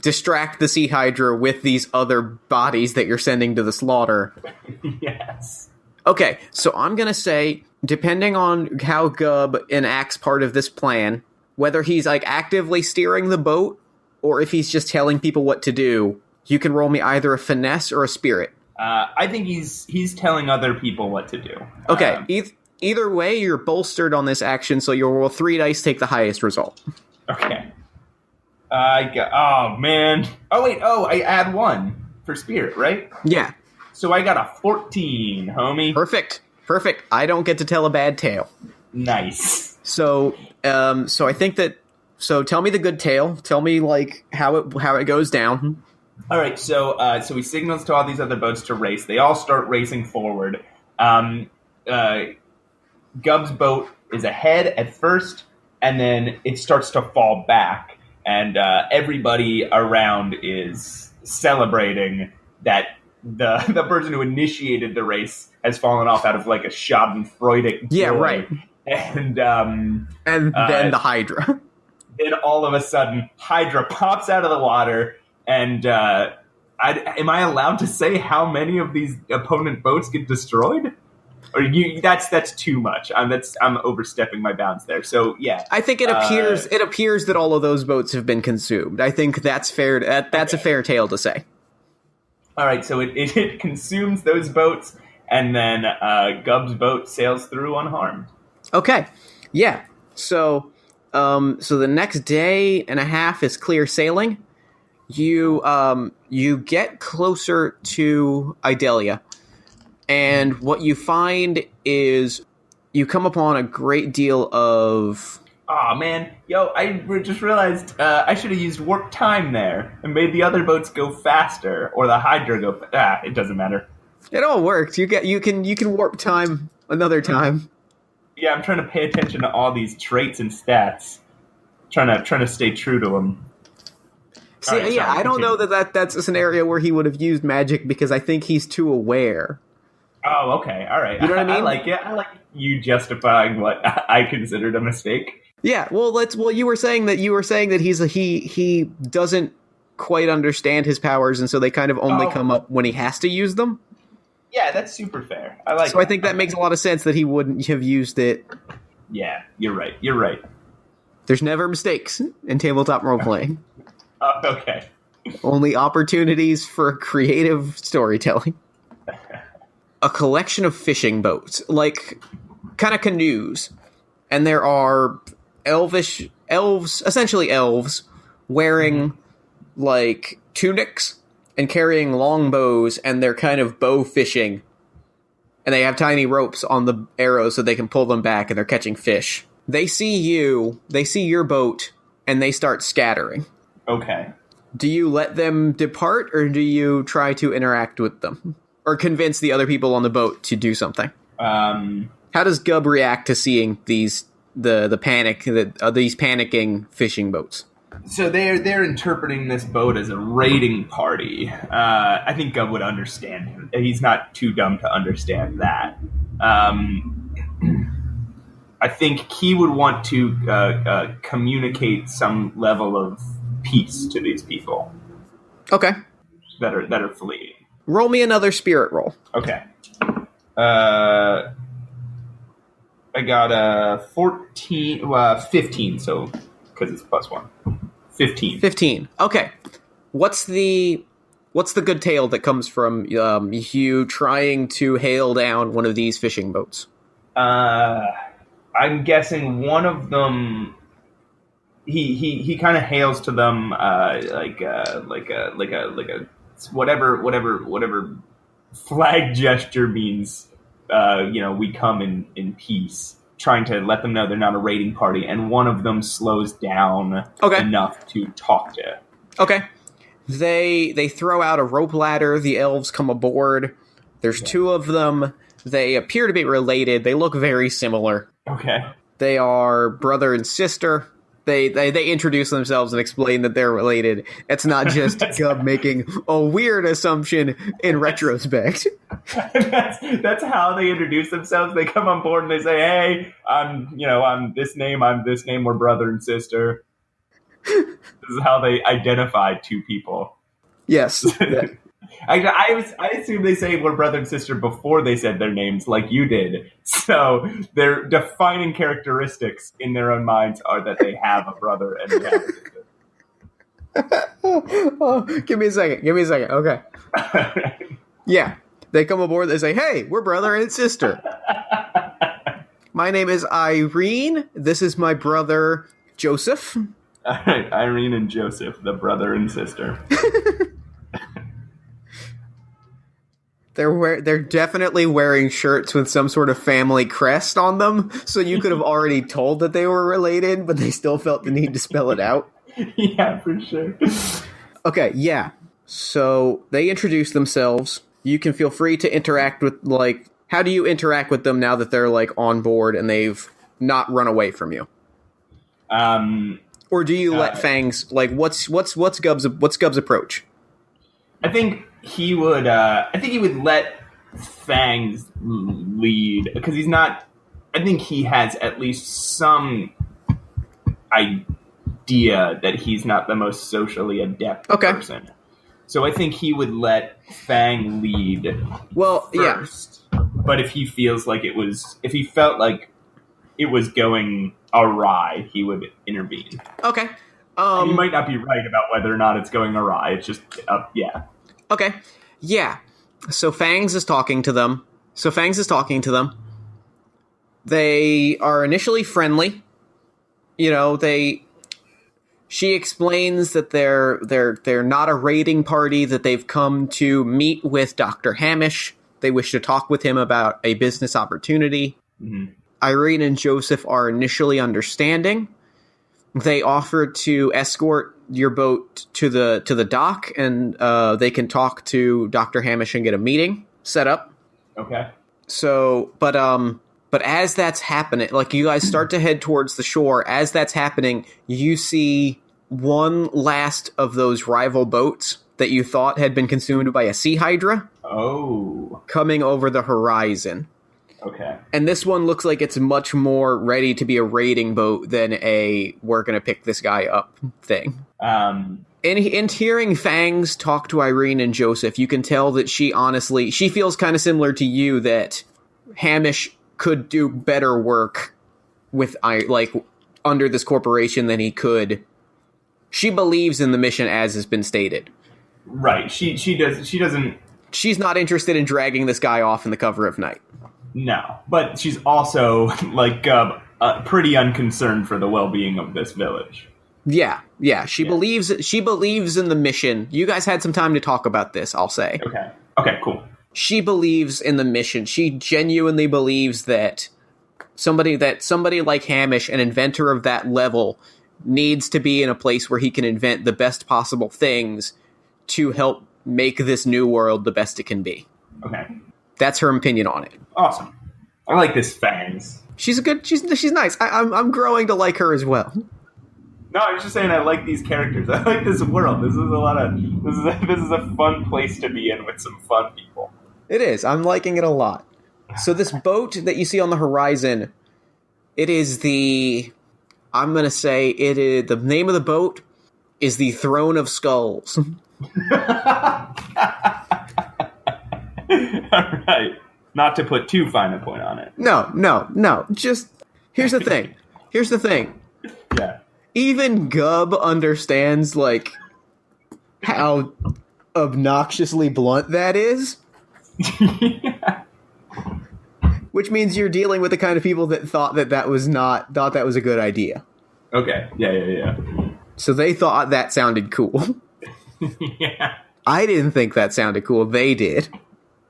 distract the Sea Hydra with these other bodies that you're sending to the slaughter. Yes. Okay, so I'm going to say, depending on how Gub enacts part of this plan, whether he's, like, actively steering the boat, or if he's just telling people what to do, you can roll me either a finesse or a spirit. I think he's telling other people what to do. Okay, either way, you're bolstered on this action, so you'll roll 3 dice, take the highest result. Okay. Oh, man. Oh, wait. Oh, I add 1 for spirit, right? Yeah. So I got a 14, homie. Perfect. I don't get to tell a bad tale. Nice. So I think that... So tell me the good tale. Tell me, like, how it goes down. All right, so he signals to all these other boats to race. They all start racing forward. Gub's boat is ahead at first, and then it starts to fall back, and everybody around is celebrating that the person who initiated the race has fallen off out of like a schadenfreude. Yeah, right. And then the Hydra. Then all of a sudden, Hydra pops out of the water. And am I allowed to say how many of these opponent boats get destroyed? Or that's too much. I'm overstepping my bounds there. So yeah, I think it appears that all of those boats have been consumed. I think that's fair. That's a fair tale to say. All right, so it consumes those boats, and then Gub's boat sails through unharmed. Okay, yeah. So the next day and a half is clear sailing. You get closer to Idalia, and what you find is you come upon a great deal of... Aw, man. Yo, I just realized I should have used warp time there and made the other boats go faster, or the Hydra go... it doesn't matter. It all works. You can warp time another time. Yeah, I'm trying to pay attention to all these traits and stats. Trying to stay true to them. See, Right, yeah, sorry, I don't know continue. that's a scenario where he would have used magic because I think he's too aware. Oh, okay, all right. You know what I mean? I like it. I like you justifying what I considered a mistake. Yeah, well, you were saying that he doesn't quite understand his powers, and so they kind of only come up when he has to use them. Yeah, that's super fair. I like. So I think that makes a lot of sense that he wouldn't have used it. Yeah, you're right. You're right. There's never mistakes in tabletop role playing. Okay. Only opportunities for creative storytelling. A collection of fishing boats, like kind of canoes, and there are elves, essentially elves, wearing like tunics and carrying long bows, and they're kind of bow fishing, and they have tiny ropes on the arrows so they can pull them back, and they're catching fish. They see your boat, and they start scattering. Okay. Do you let them depart, or do you try to interact with them? Or convince the other people on the boat to do something? How does Gub react to seeing these the panic these panicking fishing boats? So they're interpreting this boat as a raiding party. I think Gub would understand. He's not too dumb to understand that. I think he would want to communicate some level of peace to these people. Okay. That are fleeing. Roll me another spirit roll. Okay. I got a 15, so because it's +1. 15. 15. Okay. What's the good tale that comes from you trying to hail down one of these fishing boats? I'm guessing one of them. He kind of hails to them like a whatever flag gesture means. We come in peace, trying to let them know they're not a raiding party, and one of them slows down enough to talk to. Okay. They throw out a rope ladder. The elves come aboard. There's two of them. They appear to be related. They look very similar. Okay. They are brother and sister. They introduce themselves and explain that they're related. It's not just Gub making a weird assumption in retrospect. That's how they introduce themselves. They come on board and they say, "Hey, I'm this name. We're brother and sister." This is how they identify two people. Yes. I assume they say we're brother and sister before they said their names, like you did. So their defining characteristics in their own minds are that they have a brother and they have a sister. Give me a second. Okay. Yeah. They come aboard. They say, "Hey, we're brother and sister. My name is Irene. This is my brother, Joseph." All right, Irene and Joseph, the brother and sister. They're definitely wearing shirts with some sort of family crest on them, so you could have already told that they were related, but they still felt the need to spell it out. Yeah, for sure. Okay, yeah. So they introduce themselves. You can feel free to interact with, how do you interact with them now that they're, on board and they've not run away from you? Or do you let Fangs, what's Gub's approach? I think he would let Fangs lead, because he's not. I think he has at least some idea that he's not the most socially adept person. So I think he would let Fang lead. Well, first. Yeah. But if he felt like it was going awry, he would intervene. Okay. You might not be right about whether or not it's going awry. It's just, yeah. Okay. Yeah. So Fangs is talking to them. They are initially friendly. She explains that they're not a raiding party, that they've come to meet with Dr. Hamish. They wish to talk with him about a business opportunity. Mm-hmm. Irene and Joseph are initially understanding. They offer to escort your boat to the dock, and they can talk to Dr. Hamish and get a meeting. set up. Okay. So, but as that's happening, like you guys start to head towards the shore, as that's happening, you see one last of those rival boats that you thought had been consumed by a sea hydra. Oh. Coming over the horizon. Okay. And this one looks like it's much more ready to be a raiding boat than a we're going to pick this guy up thing. In hearing Fangs talk to Irene and Joseph, you can tell that she feels kind of similar to you, that Hamish could do better work with, under this corporation than he could. She believes in the mission as has been stated. Right. She doesn't... She's not interested in dragging this guy off in the cover of night. No. But she's also, pretty unconcerned for the well-being of this village. Yeah. She believes in the mission. You guys had some time to talk about this, I'll say. Okay, cool. She believes in the mission. She genuinely believes that somebody like Hamish, an inventor of that level, needs to be in a place where he can invent the best possible things to help make this new world the best it can be. Okay. That's her opinion on it. Awesome. I like this Fangs. She's nice. I'm growing to like her as well. No, I was just saying I like these characters. I like this world. This is a fun place to be in with some fun people. It is. I'm liking it a lot. So this boat that you see on the horizon, it is the name of the boat is the Throne of Skulls. All right. Not to put too fine a point on it. No. Just, here's the thing. Yeah. Even Gub understands, how obnoxiously blunt that is. Yeah. Which means you're dealing with the kind of people that thought that was a good idea. Okay. Yeah. So they thought that sounded cool. Yeah. I didn't think that sounded cool. They did.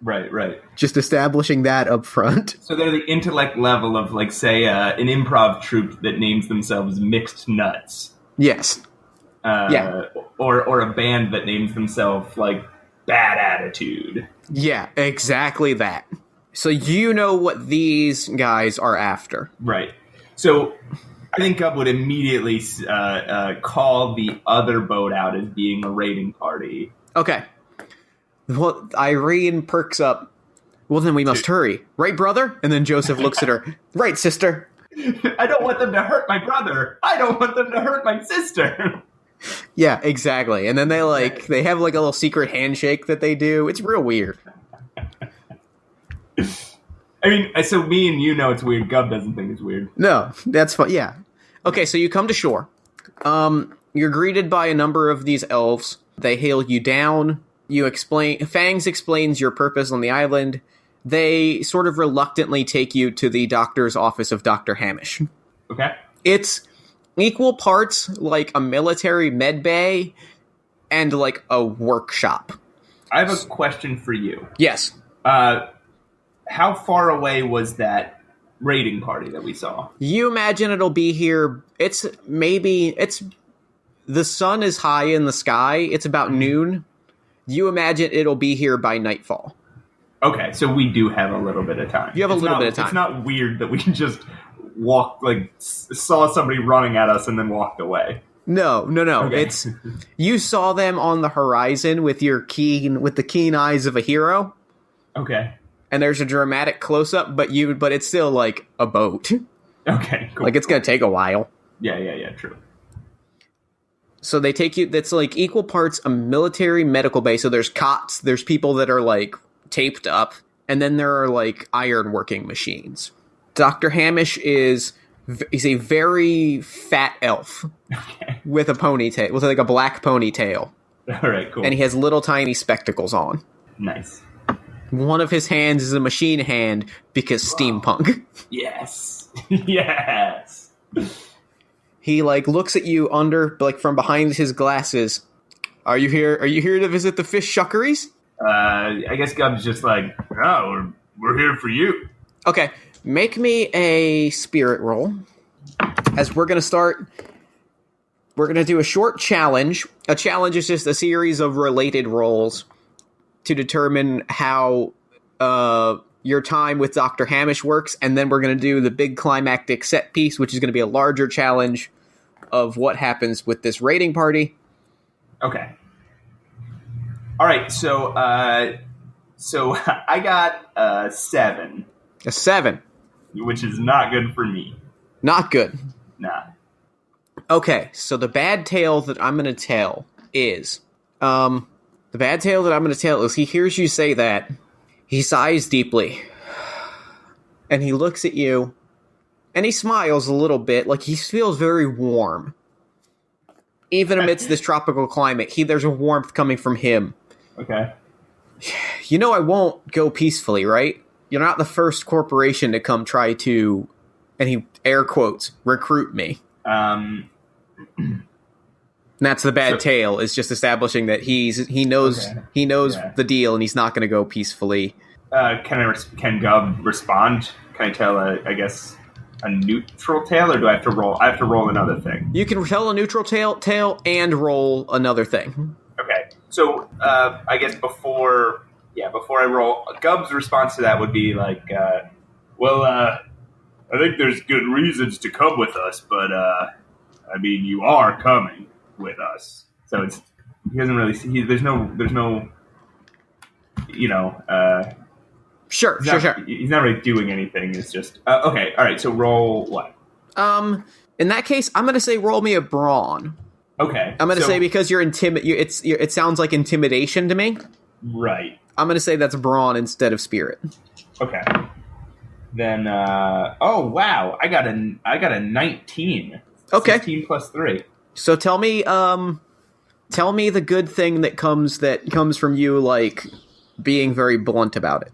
Right. Just establishing that up front. So they're the intellect level of, say, an improv troupe that names themselves Mixed Nuts. Yes. Yeah. Or a band that names themselves, Bad Attitude. Yeah, exactly that. So you know what these guys are after. Right. So I think Gub would immediately call the other boat out as being a raiding party. Okay. Well, Irene perks up. Well, then we must hurry. Right, brother? And then Joseph looks at her. Right, sister. I don't want them to hurt my brother. I don't want them to hurt my sister. Yeah, exactly. And then they have a little secret handshake that they do. It's real weird. I mean, so me and you know it's weird. Gub doesn't think it's weird. No, that's fine. Yeah. Okay, so you come to shore. You're greeted by a number of these elves. They hail you down. Fangs explains your purpose on the island. They sort of reluctantly take you to the doctor's office of Dr. Hamish. Okay. It's equal parts like a military med bay and a workshop. I have a question for you. Yes. How far away was that raiding party that we saw? You imagine it'll be here. The sun is high in the sky. It's about noon. You imagine it'll be here by nightfall. Okay, so we do have a little bit of time. You have a little bit of time. It's not weird that we can just walk, saw somebody running at us and then walked away. No. Okay. You saw them on the horizon with the keen eyes of a hero. Okay. And there's a dramatic close-up, but it's still a boat. Okay, cool. It's going to take a while. Yeah, true. So they take you, that's equal parts a military medical base. So there's cots, there's people that are taped up, and then there are ironworking machines. Dr. Hamish is a very fat elf. Okay. With a ponytail, with a black ponytail. All right, cool. And he has little tiny spectacles on. Nice. One of his hands is a machine hand because steampunk. Yes. Yes. He looks at you from behind his glasses. Are you here to visit the fish shuckeries? I guess Gub's just oh, we're here for you. Okay, make me a spirit roll. As we're going to start, we're going to do a short challenge. A challenge is just a series of related rolls to determine how your time with Dr. Hamish works, and then we're going to do the big climactic set piece, which is going to be a larger challenge of what happens with this raiding party. Okay. All right, so I got a 7. A 7. Which is not good for me. Not good. Nah. Okay, so the bad tale that I'm going to tell is... he hears you say that, he sighs deeply, and he looks at you, and he smiles a little bit, like he feels very warm. Even amidst this tropical climate, there's a warmth coming from him. Okay. You know I won't go peacefully, right? You're not the first corporation to come try to, and he air quotes, recruit me. And that's the bad tale, is just establishing that he knows the deal, and he's not going to go peacefully. Can Gub respond? Can I tell I guess a neutral tale, or do I have to roll? I have to roll another thing. You can tell a neutral tale and roll another thing. Okay, so I guess before I roll, Gub's response to that would be like, I think there's good reasons to come with us, but I mean, you are coming with us. So he doesn't really see. There's no. Sure. He's not really doing anything. It's just okay. All right. So roll what? In that case, I'm going to say roll me a brawn. Okay. I'm going to say because you're it sounds like intimidation to me. Right. I'm going to say that's brawn instead of spirit. Okay. Then oh wow, I got a 19. Okay. 16 plus 3. So tell me the good thing that comes from you, like being very blunt about it.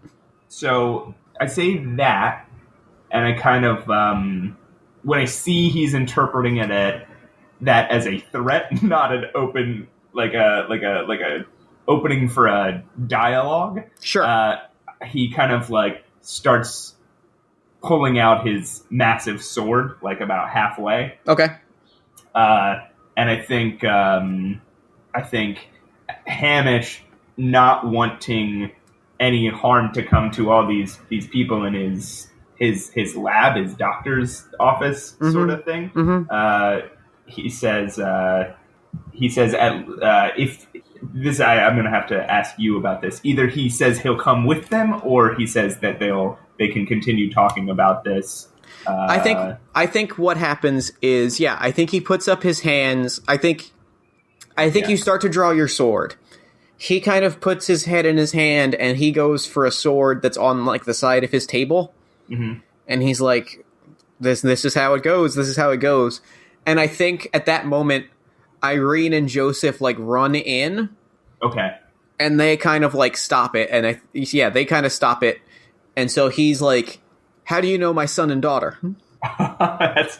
So I say that, and I kind of when I see he's interpreting it that as a threat, not an open like a opening for a dialogue. Sure. He kind of like starts pulling out his massive sword, like about halfway. Okay. And I think Hamish not wanting any harm to come to all these people in his lab, his doctor's office, mm-hmm. sort of thing. Mm-hmm. He says if this, I'm going to have to ask you about this. Either he says he'll come with them, or he says that they can continue talking about this. I think what happens is, I think he puts up his hands. I think you start to draw your sword. He kind of puts his head in his hand, and he goes for a sword that's on like the side of his table. Mm-hmm. And he's like, this is how it goes. This is how it goes. And I think at that moment, Irene and Joseph like run in. Okay. And they kind of like stop it. And they kind of stop it. And so he's like, how do you know my son and daughter? That's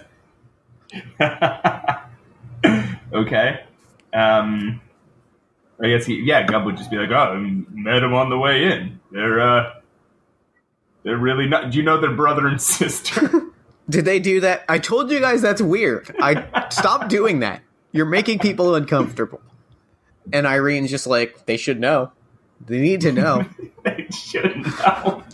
okay. I guess Gub would just be like, oh, I met him on the way in. They're really not. Do you know their brother and sister? Did they do that? I told you guys that's weird. Stop doing that. You're making people uncomfortable. And Irene's just like, they should know. They need to know. They should know.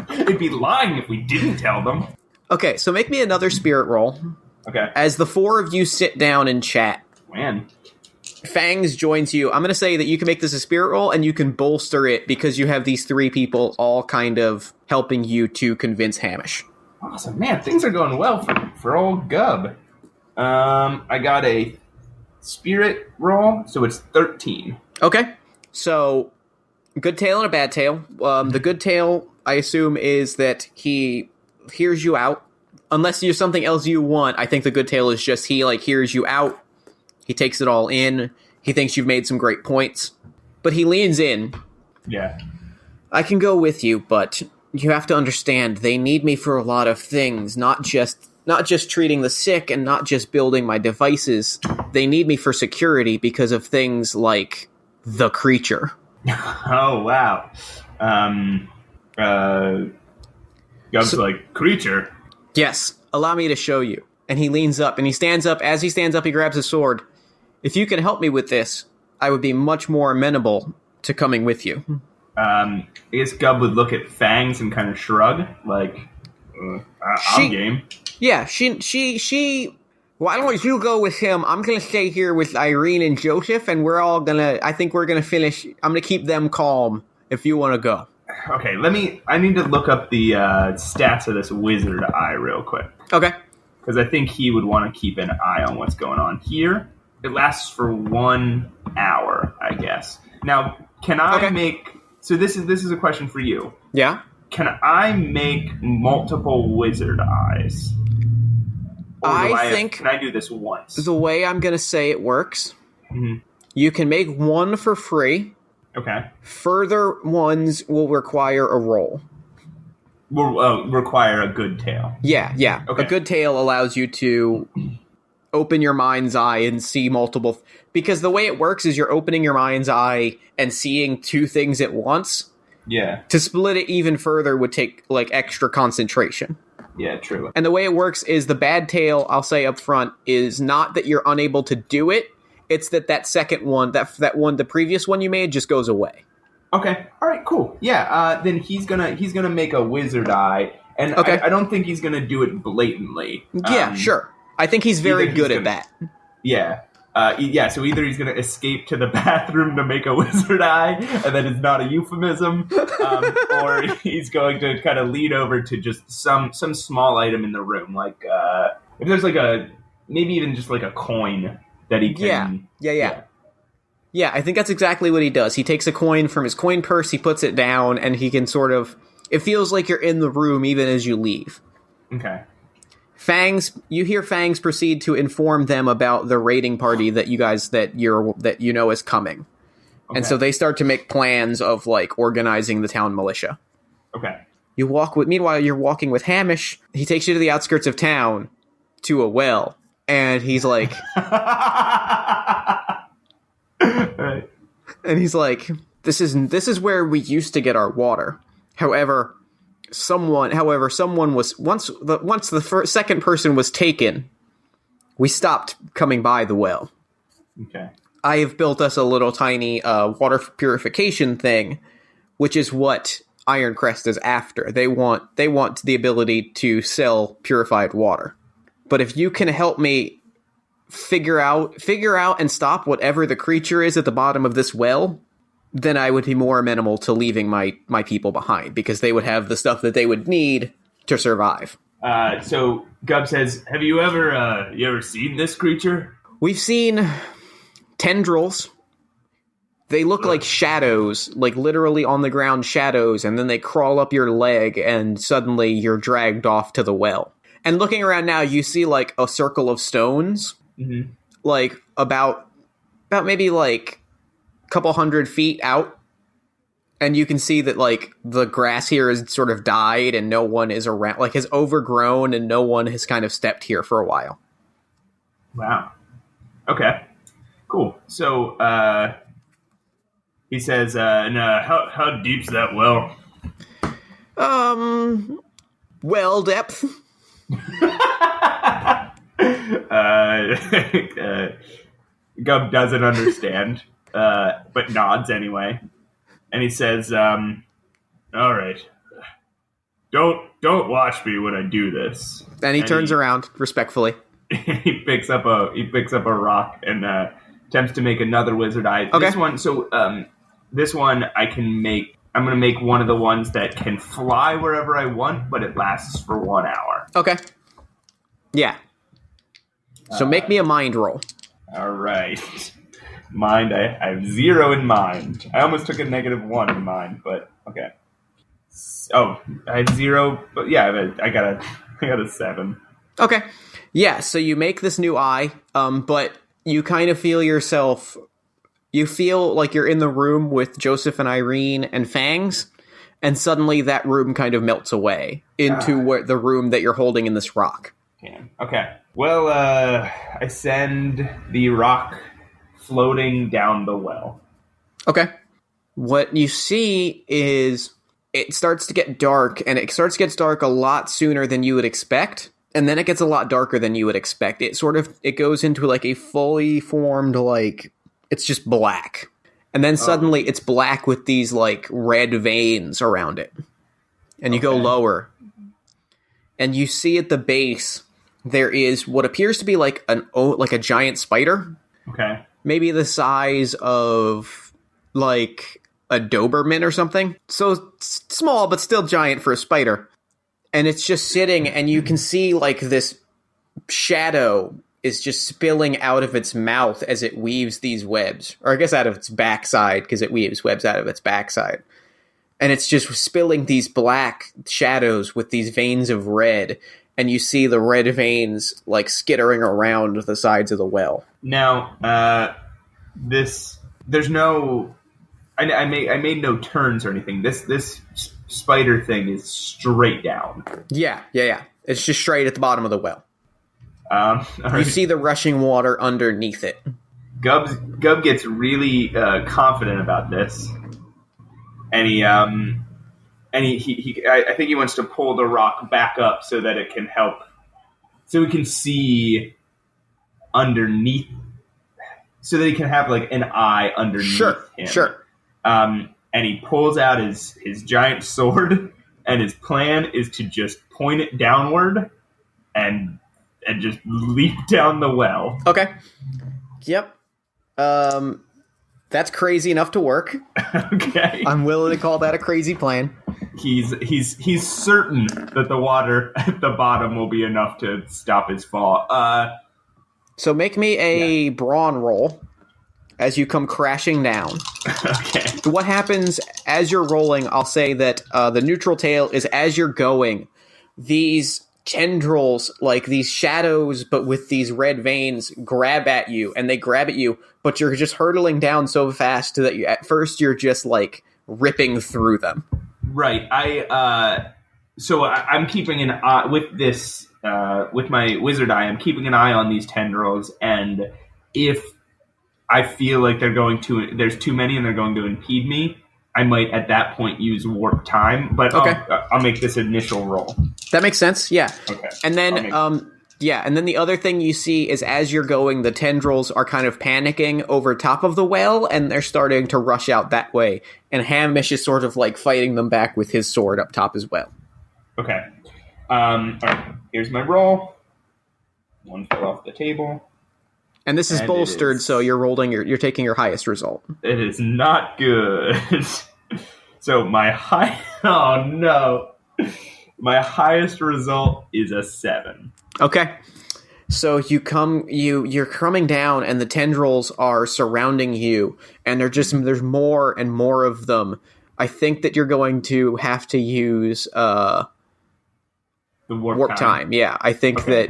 They'd be lying if we didn't tell them. Okay, so make me another spirit roll. Okay. As the four of you sit down and chat. Man. Fangs joins you. I'm going to say that you can make this a spirit roll, and you can bolster it because you have these three people all kind of helping you to convince Hamish. Awesome. Man, things are going well for old Gub. I got a spirit roll, so it's 13. Okay. So, good tale and a bad tale. The good tale, I assume, is that he hears you out. Unless there's something else you want, I think the good tale is just he hears you out. He takes it all in. He thinks you've made some great points. But he leans in. Yeah. I can go with you, but you have to understand, they need me for a lot of things, not just treating the sick and not just building my devices. They need me for security because of things like the creature. Oh, wow. Gub's like, creature? Yes, allow me to show you. And he leans up, and he stands up. As he stands up, he grabs his sword. If you can help me with this, I would be much more amenable to coming with you. I guess Gub would look at Fangs and kind of shrug, like, I'm game. Yeah, she. Why don't you go with him? I'm gonna stay here with Irene and Joseph, and I think we're gonna finish. I'm gonna keep them calm if you want to go. Okay, I need to look up the stats of this wizard eye real quick. Okay. Because I think he would want to keep an eye on what's going on here. It lasts for 1 hour, I guess. Now, can I make... So this is a question for you. Yeah? Can I make multiple wizard eyes? Or can I do this once? The way I'm going to say it works, you can make one for free. Okay. Further ones will require a roll. Will require a good tale. Yeah. Okay. A good tale allows you to open your mind's eye and see multiple... Because the way it works is you're opening your mind's eye and seeing two things at once. Yeah. To split it even further would take, like, extra concentration. Yeah, true. And the way it works is the bad tale, I'll say up front, is not that you're unable to do it. It's that second one, that one, the previous one you made just goes away. Okay. All right. Cool. Yeah. Then he's gonna make a wizard eye, and I don't think he's gonna do it blatantly. Yeah. Sure. I think he's very good at that. Yeah. So either he's gonna escape to the bathroom to make a wizard eye, and then it's not a euphemism, or he's going to kind of lead over to just some small item in the room, like if there's like maybe even just like a coin that he can. Yeah, I think that's exactly what he does. He takes a coin from his coin purse, he puts it down, and he can sort of... It feels like you're in the room even as you leave. Okay. You hear Fangs proceed to inform them about the raiding party that you know is coming. Okay. And so they start to make plans of, like, organizing the town militia. Okay. Meanwhile, you're walking with Hamish. He takes you to the outskirts of town, to a well, and he's like... Right. And he's like, this is where we used to get our water. However, someone was once the second person was taken, we stopped coming by the well. Okay. I have built us a little tiny water purification thing, which is what Ironcrest is after. They want the ability to sell purified water. But if you can help me figure out and stop whatever the creature is at the bottom of this well, then I would be more amenable to leaving my people behind, because they would have the stuff that they would need to survive. So Gub says, have you ever seen this creature? We've seen tendrils. They look like shadows, like literally on the ground shadows, and then they crawl up your leg and suddenly you're dragged off to the well. And looking around now, you see like a circle of stones. Mm-hmm. Like about maybe like a couple 100 feet out, and you can see that like the grass here is sort of died and no one is around, like has overgrown and no one has kind of stepped here for a while. Wow. Okay. Cool. So he says, how deep's that well? Well depth. Gub doesn't understand, but nods anyway. And he says, all right, don't watch me when I do this. And he turns around respectfully. He picks up a rock and attempts to make another wizard eye. Okay. This one I can make. I'm going to make one of the ones that can fly wherever I want, but it lasts for 1 hour. Okay. Yeah. So make me a mind roll. All right. Mind, I have 0 in mind. I almost took a -1 in mind, but okay. Oh, I had 0, but yeah, I got a 7. Okay. Yeah, so you make this new eye, but you kind of feel yourself... You feel like you're in the room with Joseph and Irene and Fangs, and suddenly that room kind of melts away into the room that you're holding in this rock. Okay. Well, I send the rock floating down the well. Okay. What you see is it starts to get dark, and it starts to get dark a lot sooner than you would expect, and then it gets a lot darker than you would expect. It goes into like a fully formed, like... It's just black. And then suddenly it's black with these, like, red veins around it. And you go lower. And you see at the base, there is what appears to be like a giant spider. Okay. Maybe the size of, like, a Doberman or something. So small, but still giant for a spider. And it's just sitting, and you can see, like, this shadow is just spilling out of its mouth as it weaves these webs. Or I guess out of its backside, because it weaves webs out of its backside. And it's just spilling these black shadows with these veins of red. And you see the red veins, like, skittering around the sides of the well. Now, there's no... I made no turns or anything. This spider thing is straight down. Yeah. It's just straight at the bottom of the well. Right. You see the rushing water underneath it. Gub gets really confident about this, and I think he wants to pull the rock back up so that it can help, so we can see underneath, so that he can have like an eye underneath him. Sure. And he pulls out his giant sword, and his plan is to just point it downward and just leap down the well. Okay. Yep. That's crazy enough to work. Okay. I'm willing to call that a crazy plan. He's certain that the water at the bottom will be enough to stop his fall. So make me a brawn roll as you come crashing down. Okay. What happens as you're rolling, I'll say that the neutral tail is as you're going, these tendrils, like these shadows, but with these red veins, grab at you, and they grab at you, but you're just hurtling down so fast that at first you're just like ripping through them. Right. I'm keeping an eye with this, with my wizard eye. I'm keeping an eye on these tendrils, and if I feel like there's too many and they're going to impede me, I might at that point use warp time. But okay. I'll make this initial roll. That makes sense. Yeah. Okay. And then, and then the other thing you see is as you're going, the tendrils are kind of panicking over top of the well, and they're starting to rush out that way. And Hamish is sort of like fighting them back with his sword up top as well. Okay. All right. Here's my roll. One fell off the table. And this is bolstered, so you're taking your highest result. It is not good. So oh no. My highest result is a 7. Okay. So you're coming down, and the tendrils are surrounding you, and there's more and more of them. I think that you're going to have to use the warp time. Yeah, I think that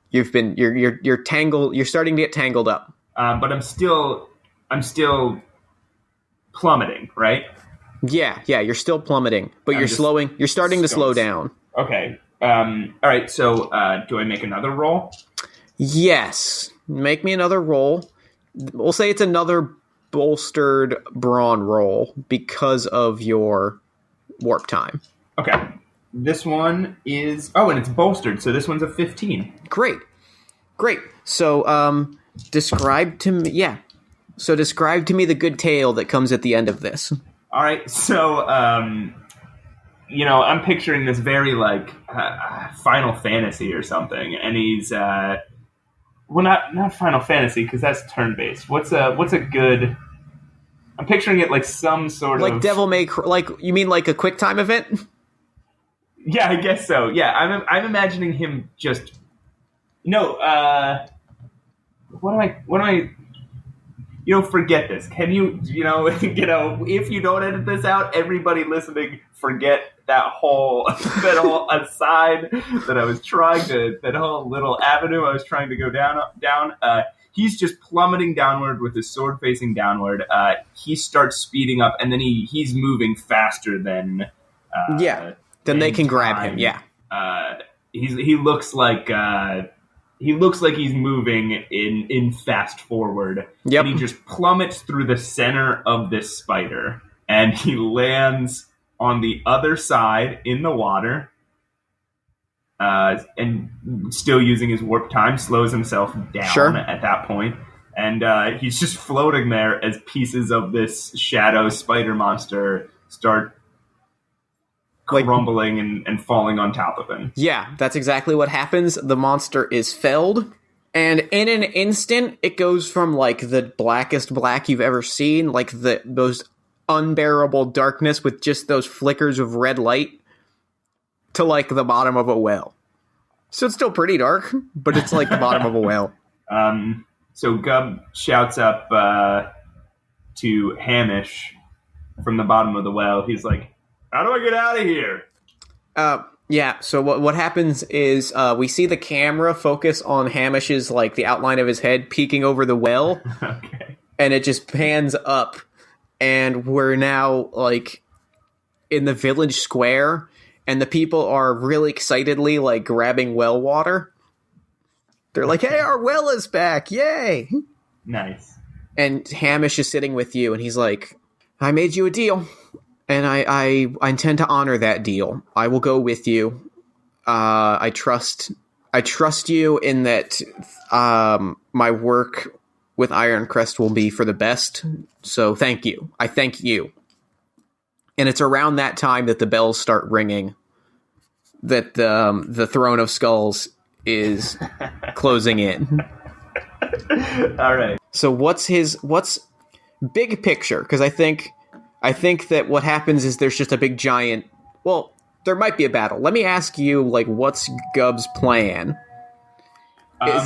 you're tangled. You're starting to get tangled up. But I'm still plummeting, right? Yeah, you're still plummeting, but you're starting to slow down. Okay. All right. So, do I make another roll? Yes. Make me another roll. We'll say it's another bolstered brawn roll because of your warp time. Okay. This one is... Oh, and it's bolstered, so this one's a 15. Great. So, describe to me the good tale that comes at the end of this. All right. So, I'm picturing this very, like, Final Fantasy or something, and he's... well, not Final Fantasy, because that's turn-based. What's a good... I'm picturing it like some sort of... Like Devil May Cry... Like, you mean like a QuickTime event? Yeah, I guess so. Yeah, I'm imagining him just... No, what am I... forget this. Can you, if you don't edit this out, everybody listening, forget that whole aside that I was trying to, that whole little avenue I was trying to go down. He's just plummeting downward with his sword facing downward. He starts speeding up, and then he's moving faster than... then they can grab him, yeah. He looks like he's moving in fast forward. Yep. And he just plummets through the center of this spider, and he lands on the other side in the water, and still using his warp time, slows himself down at that point. And he's just floating there as pieces of this shadow spider monster start crumbling and falling on top of him. Yeah, that's exactly what happens. The monster is felled, and in an instant, it goes from, like, the blackest black you've ever seen, like those unbearable darkness with just those flickers of red light, to, like, the bottom of a well. So it's still pretty dark, but it's like the bottom of a well. So Gub shouts up to Hamish from the bottom of the well. He's like, "How do I get out of here?" Yeah, so what happens is we see the camera focus on Hamish's, like, the outline of his head peeking over the well. Okay. And it just pans up, and we're now, like, in the village square, and the people are really excitedly, like, grabbing well water. They're like, "Hey, our well is back! Yay!" Nice. And Hamish is sitting with you, and he's like, "I made you a deal. And I intend to honor that deal. I will go with you. I trust you in that my work with Ironcrest will be for the best. So thank you. I thank you." And it's around that time that the bells start ringing, that the Throne of Skulls is closing in. All right. So what's big picture? Because I think that what happens is there's just a big giant... Well, there might be a battle. Let me ask you, like, what's Gub's plan?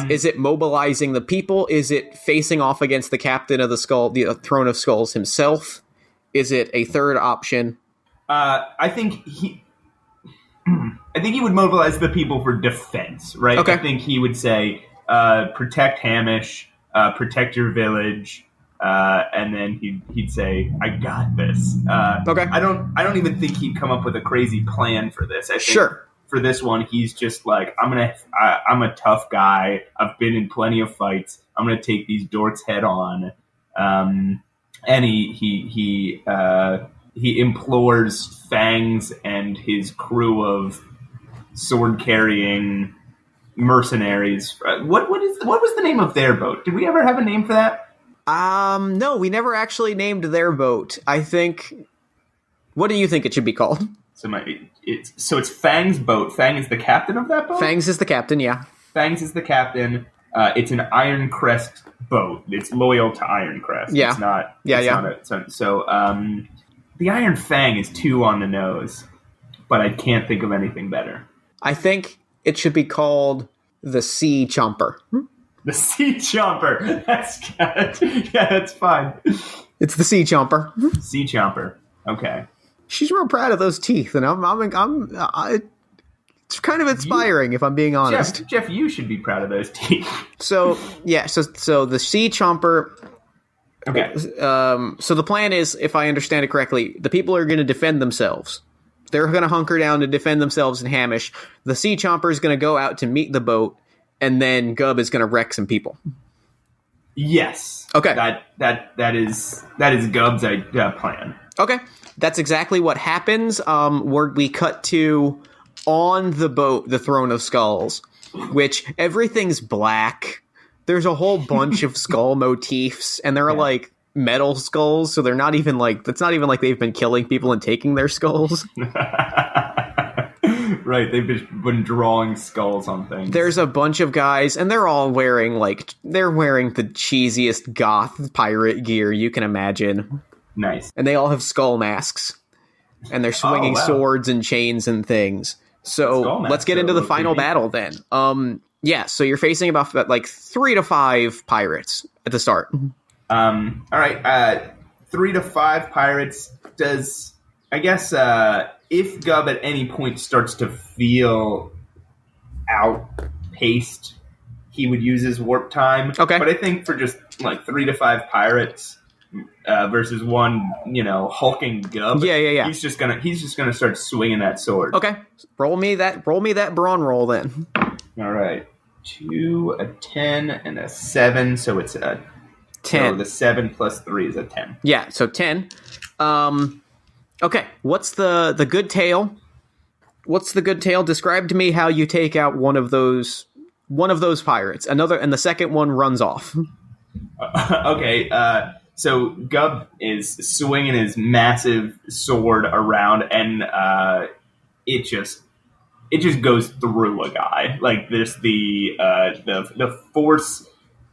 Is it mobilizing the people? Is it facing off against the captain of the skull, the Throne of Skulls himself? Is it a third option? I think he would mobilize the people for defense, right? Okay. I think he would say, protect Hamish, protect your village. And then he'd say, "I got this." Okay. I don't even think he'd come up with a crazy plan for this. I think Sure. For this one, he's just like, I'm a tough guy. I've been in plenty of fights. I'm gonna take these dorks head on. And he implores Fangs and his crew of sword carrying mercenaries. What was the name of their boat? Did we ever have a name for that? No, we never actually named their boat. I think... What do you think it should be called? So it's Fang's boat. Fang is the captain of that boat? Fangs is the captain, yeah. Fangs is the captain. It's an Ironcrest boat. It's loyal to Ironcrest. Yeah. It's not... Yeah. The Iron Fang is too on the nose, but I can't think of anything better. I think it should be called the Sea Chomper. The Sea Chomper. That's fine. It's the Sea Chomper. Sea Chomper. Okay. She's real proud of those teeth, and it's kind of inspiring, if I'm being honest. Jeff, you should be proud of those teeth. So the Sea Chomper. Okay. So the plan is, if I understand it correctly, the people are going to defend themselves. They're going to hunker down to defend themselves in Hamish. The Sea Chomper is going to go out to meet the boat, and then Gub is going to wreck some people. Yes. Okay. That is Gub's plan. Okay. That's exactly what happens. We cut to on the boat, the Throne of Skulls, which everything's black. There's a whole bunch of skull motifs, and they're like metal skulls, so they're not even like, it's not even like they've been killing people and taking their skulls. Right, they've been drawing skulls on things. There's a bunch of guys, and they're all wearing the cheesiest goth pirate gear you can imagine. Nice. And they all have skull masks. And they're swinging swords and chains and things. So let's get into the final battle then. So you're facing about like 3 to 5 pirates at the start. All right. 3 to 5 pirates. If Gub at any point starts to feel outpaced, he would use his warp time. Okay. But I think for just like 3 to 5 pirates versus one, hulking Gub. Yeah. He's just gonna start swinging that sword. Okay. Roll me that brawn roll then. All right. 2, a 10, and a 7. So it's a 10. So the 7 plus 3 is a 10. Yeah. So 10. Okay. What's the good tale? What's the good tale? Describe to me how you take out one of those pirates. And the second one runs off. Okay, so Gub is swinging his massive sword around, and it just goes through a guy. Like this, the force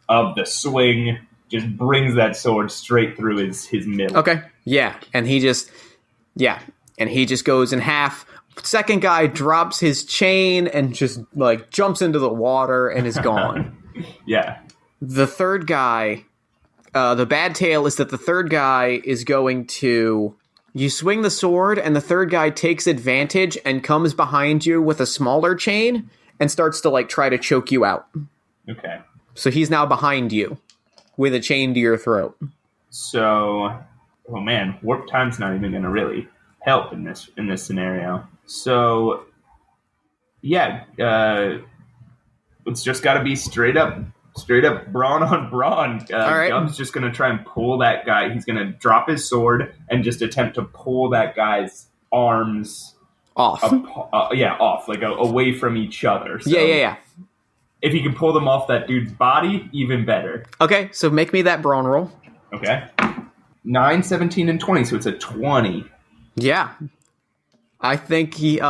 of the swing just brings that sword straight through his middle. Okay. Yeah, and he just goes in half. Second guy drops his chain and just like jumps into the water and is gone. Yeah. The third guy, the bad tale is that the third guy is going to. You swing the sword, and the third guy takes advantage and comes behind you with a smaller chain and starts to like try to choke you out. Okay. So he's now behind you with a chain to your throat. So, oh man, warp time's not even going to really help in this scenario. So, yeah, it's just got to be straight up brawn on brawn. All right. Gub's just going to try and pull that guy. He's going to drop his sword and just attempt to pull that guy's arms Off. off, like away from each other. So Yeah. if he can pull them off that dude's body, even better. Okay, so make me that brawn roll. Okay. 9, 17, and 20, so it's a 20. Yeah. I think he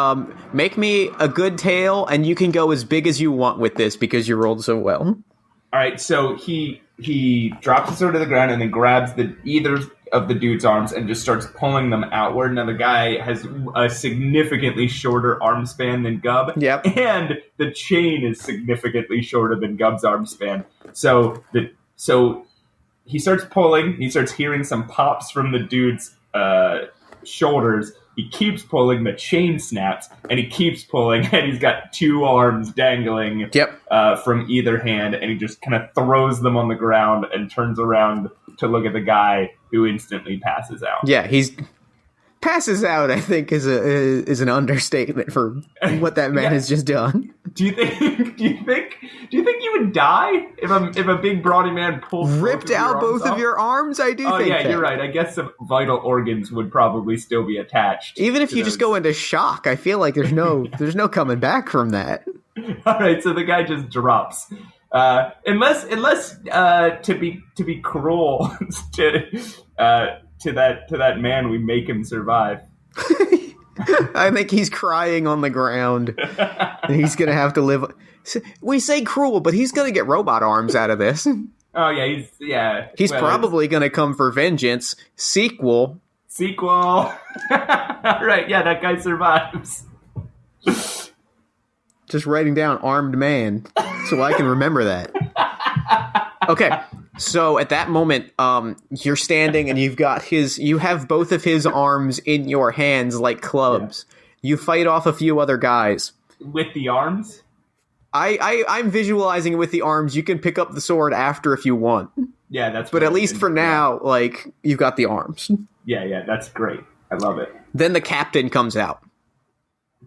make me a good tail, and you can go as big as you want with this because you rolled so well. All right, so he drops his sword to the ground and then grabs either of the dude's arms and just starts pulling them outward. Now the guy has a significantly shorter arm span than Gub. Yep. And the chain is significantly shorter than Gub's arm span. So he starts pulling. He starts hearing some pops from the dude's shoulders. He keeps pulling, the chain snaps, and he keeps pulling, and he's got two arms dangling from either hand, and he just kind of throws them on the ground and turns around to look at the guy, who instantly passes out. Yeah, he's passes out, I think, is an understatement for what that man has just done. Do you think you would die if a big brawny man pulled ripped out both of your arms? I do think that. You're right. I guess some vital organs would probably still be attached. Even if you just go into shock, I feel like there's no coming back from that. All right, so the guy just drops. Unless to be cruel to that man, we make him survive. I think he's crying on the ground, and he's gonna have to live. We say cruel, but he's gonna get robot arms out of this. Oh yeah, he's probably gonna come for vengeance. Sequel. Right? Yeah, that guy survives. Just writing down armed man so I can remember that. Okay. So at that moment, you're standing and you have both of his arms in your hands like clubs. Yeah. You fight off a few other guys. With the arms? I'm visualizing it with the arms. You can pick up the sword after if you want. Yeah, that's But at least for now, like, you've got the arms. Yeah, that's great. I love it. Then the captain comes out.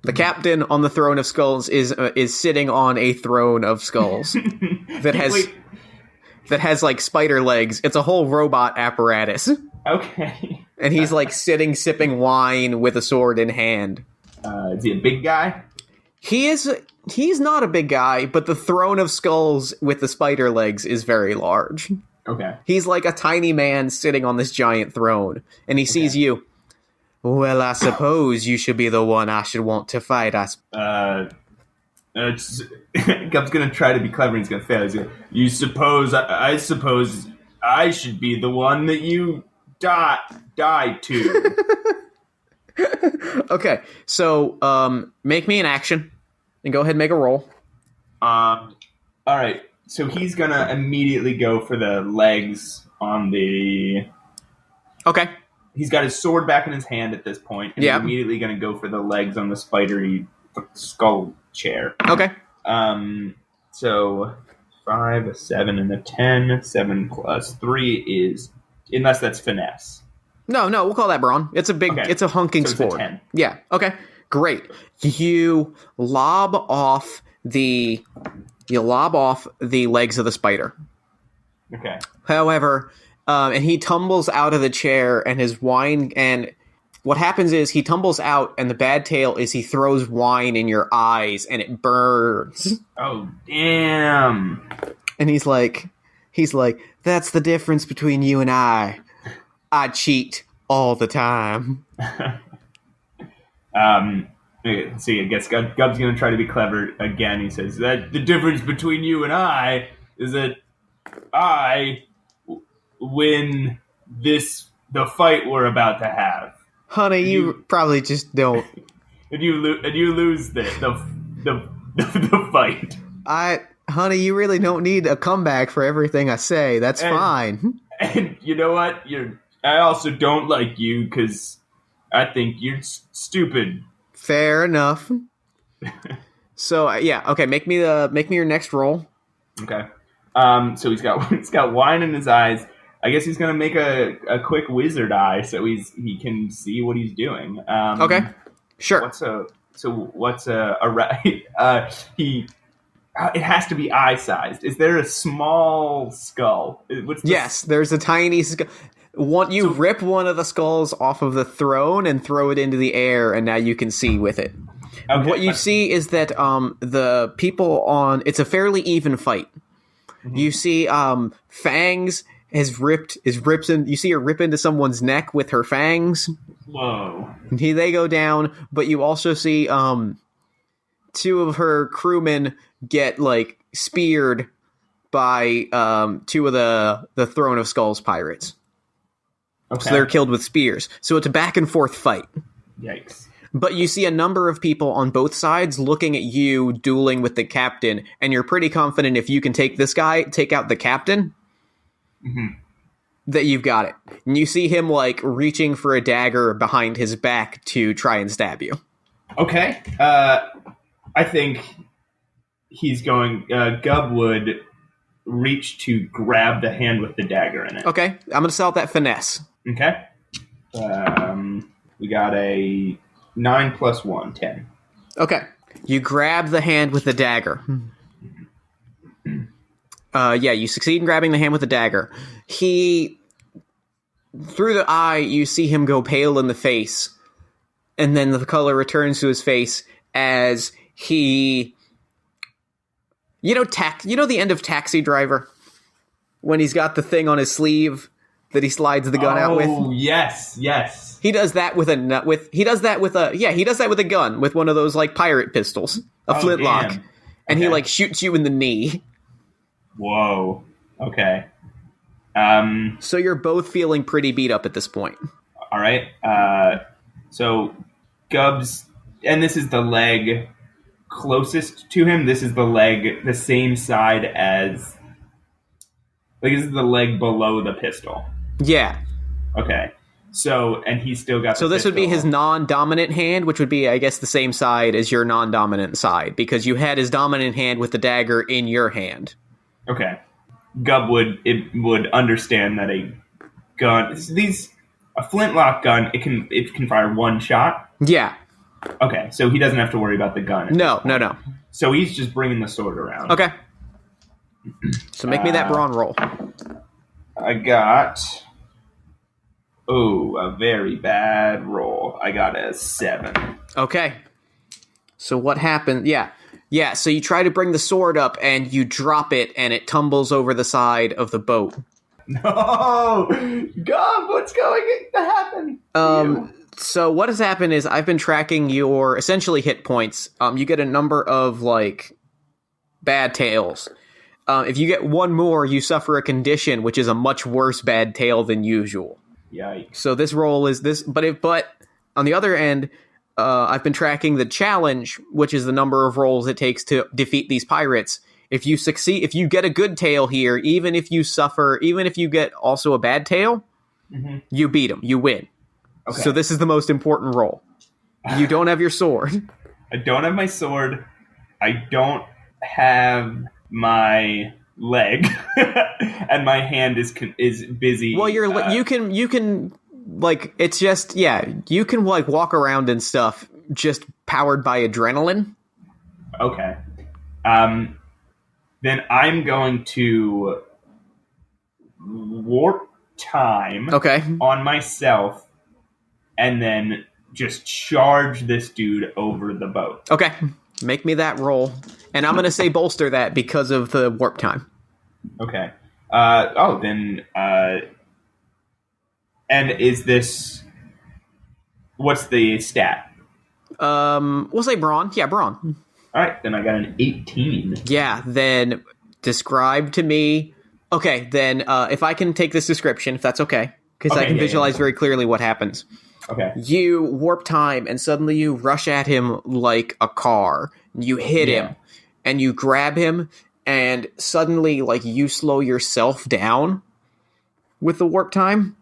The captain on the throne of skulls is sitting on a throne of skulls that has like spider legs. It's a whole robot apparatus. Okay. And he's like sitting sipping wine with a sword in hand. Is he a big guy? He's not a big guy, but the throne of skulls with the spider legs is very large. Okay. He's like a tiny man sitting on this giant throne, and he sees you. Well, I suppose you should be the one I should want to fight. Gub's gonna try to be clever. He's gonna fail. He's gonna, you suppose? I suppose I should be the one that you die to. Okay, so make me an action, and go ahead and make a roll. All right. So he's gonna immediately go for the legs on the. Okay. He's got his sword back in his hand at this point, and he's immediately going to go for the legs on the spidery skull chair. Okay. So 5, a 7, and a 10. 7 plus 3 is, unless that's finesse. No, we'll call that brawn. It's a big, it's a hunking so sword. It's a 10. Yeah. Okay. Great. You lob off the legs of the spider. Okay. However. And he tumbles out of the chair, and his wine. And what happens is he tumbles out, and the bad tale is he throws wine in your eyes, and it burns. Oh, damn! And he's like, He's like, that's the difference between you and I. I cheat all the time. See, I guess Gub's going to try to be clever again. He says that the difference between you and I is that I win the fight we're about to have. Honey, you probably just don't. And you lose the fight. Honey, you really don't need a comeback for everything I say. That's fine. And you know what? I also don't like you because I think you're stupid. Fair enough. So okay. Make me your next roll. Okay. So he's got wine in his eyes. I guess he's gonna make a quick wizard eye so he can see what he's doing. Okay. Sure. What's it has to be eye sized. Is there a small skull? Yes, there's a tiny skull. Rip one of the skulls off of the throne and throw it into the air, and now you can see with it. Okay, what you see is that the people it's a fairly even fight. Mm-hmm. You see Fangs you see her rip into someone's neck with her fangs. Whoa. They go down, but you also see two of her crewmen get speared by two of the Throne of Skulls pirates. Okay. So they're killed with spears. So it's a back and forth fight. Yikes. But you see a number of people on both sides looking at you dueling with the captain, and you're pretty confident if you can take out the captain, that you've got it. And you see him reaching for a dagger behind his back to try and stab you. Okay. I think he's going. Gub would reach to grab the hand with the dagger in it. Okay. I'm going to sell that finesse. Okay. We got a 9 plus 1, 10. Okay. You grab the hand with the dagger. You succeed in grabbing the hand with the dagger. Through the eye, you see him go pale in the face, and then the color returns to his face as he... You know the end of Taxi Driver? When he's got the thing on his sleeve that he slides the gun out with? Oh, yes. He does that with a gun, with one of those pirate pistols, a flintlock. Damn. And he shoots you in the knee. Whoa. Okay. So you're both feeling pretty beat up at this point. All right. So Gub's, and this is the leg closest to him. This is the leg the same side as, this is the leg below the pistol. Yeah. Okay. So, and he's still got. So this would be his non-dominant hand, which would be, I guess, the same side as your non-dominant side, because you had his dominant hand with the dagger in your hand. Okay. Gub would understand that a gun, a flintlock gun, it can fire one shot. Yeah. Okay, so he doesn't have to worry about the gun. No. So he's just bringing the sword around. Okay. So make me that brawn roll. I got a very bad roll. I got a 7. Okay. So what happened? Yeah. So you try to bring the sword up, and you drop it, and it tumbles over the side of the boat. No! God, what's going to happen? So what has happened is I've been tracking your, essentially, hit points. You get a number of, bad tails. If you get one more, you suffer a condition, which is a much worse bad tail than usual. Yikes. So this roll is this, but on the other end, I've been tracking the challenge, which is the number of rolls it takes to defeat these pirates. If you succeed, if you get a good tail here, even if you get also a bad tail, you beat them, you win. Okay. So this is the most important roll. You don't have your sword. I don't have my sword. I don't have my leg, and my hand is busy. Well, you can it's just you can walk around and stuff just powered by adrenaline. Okay. Then I'm going to warp time. Okay. On myself. And then just charge this dude over the boat. Okay. Make me that roll. And I'm going to say bolster that because of the warp time. Okay. And is this... What's the stat? We'll say brawn. Yeah, brawn. All right, then I got an 18. Yeah, then describe to me... Okay, then if I can take this description, if that's okay, because I can visualize very clearly what happens. Okay. You warp time, and suddenly you rush at him like a car. You hit him, and you grab him, and suddenly, like, you slow yourself down with the warp time.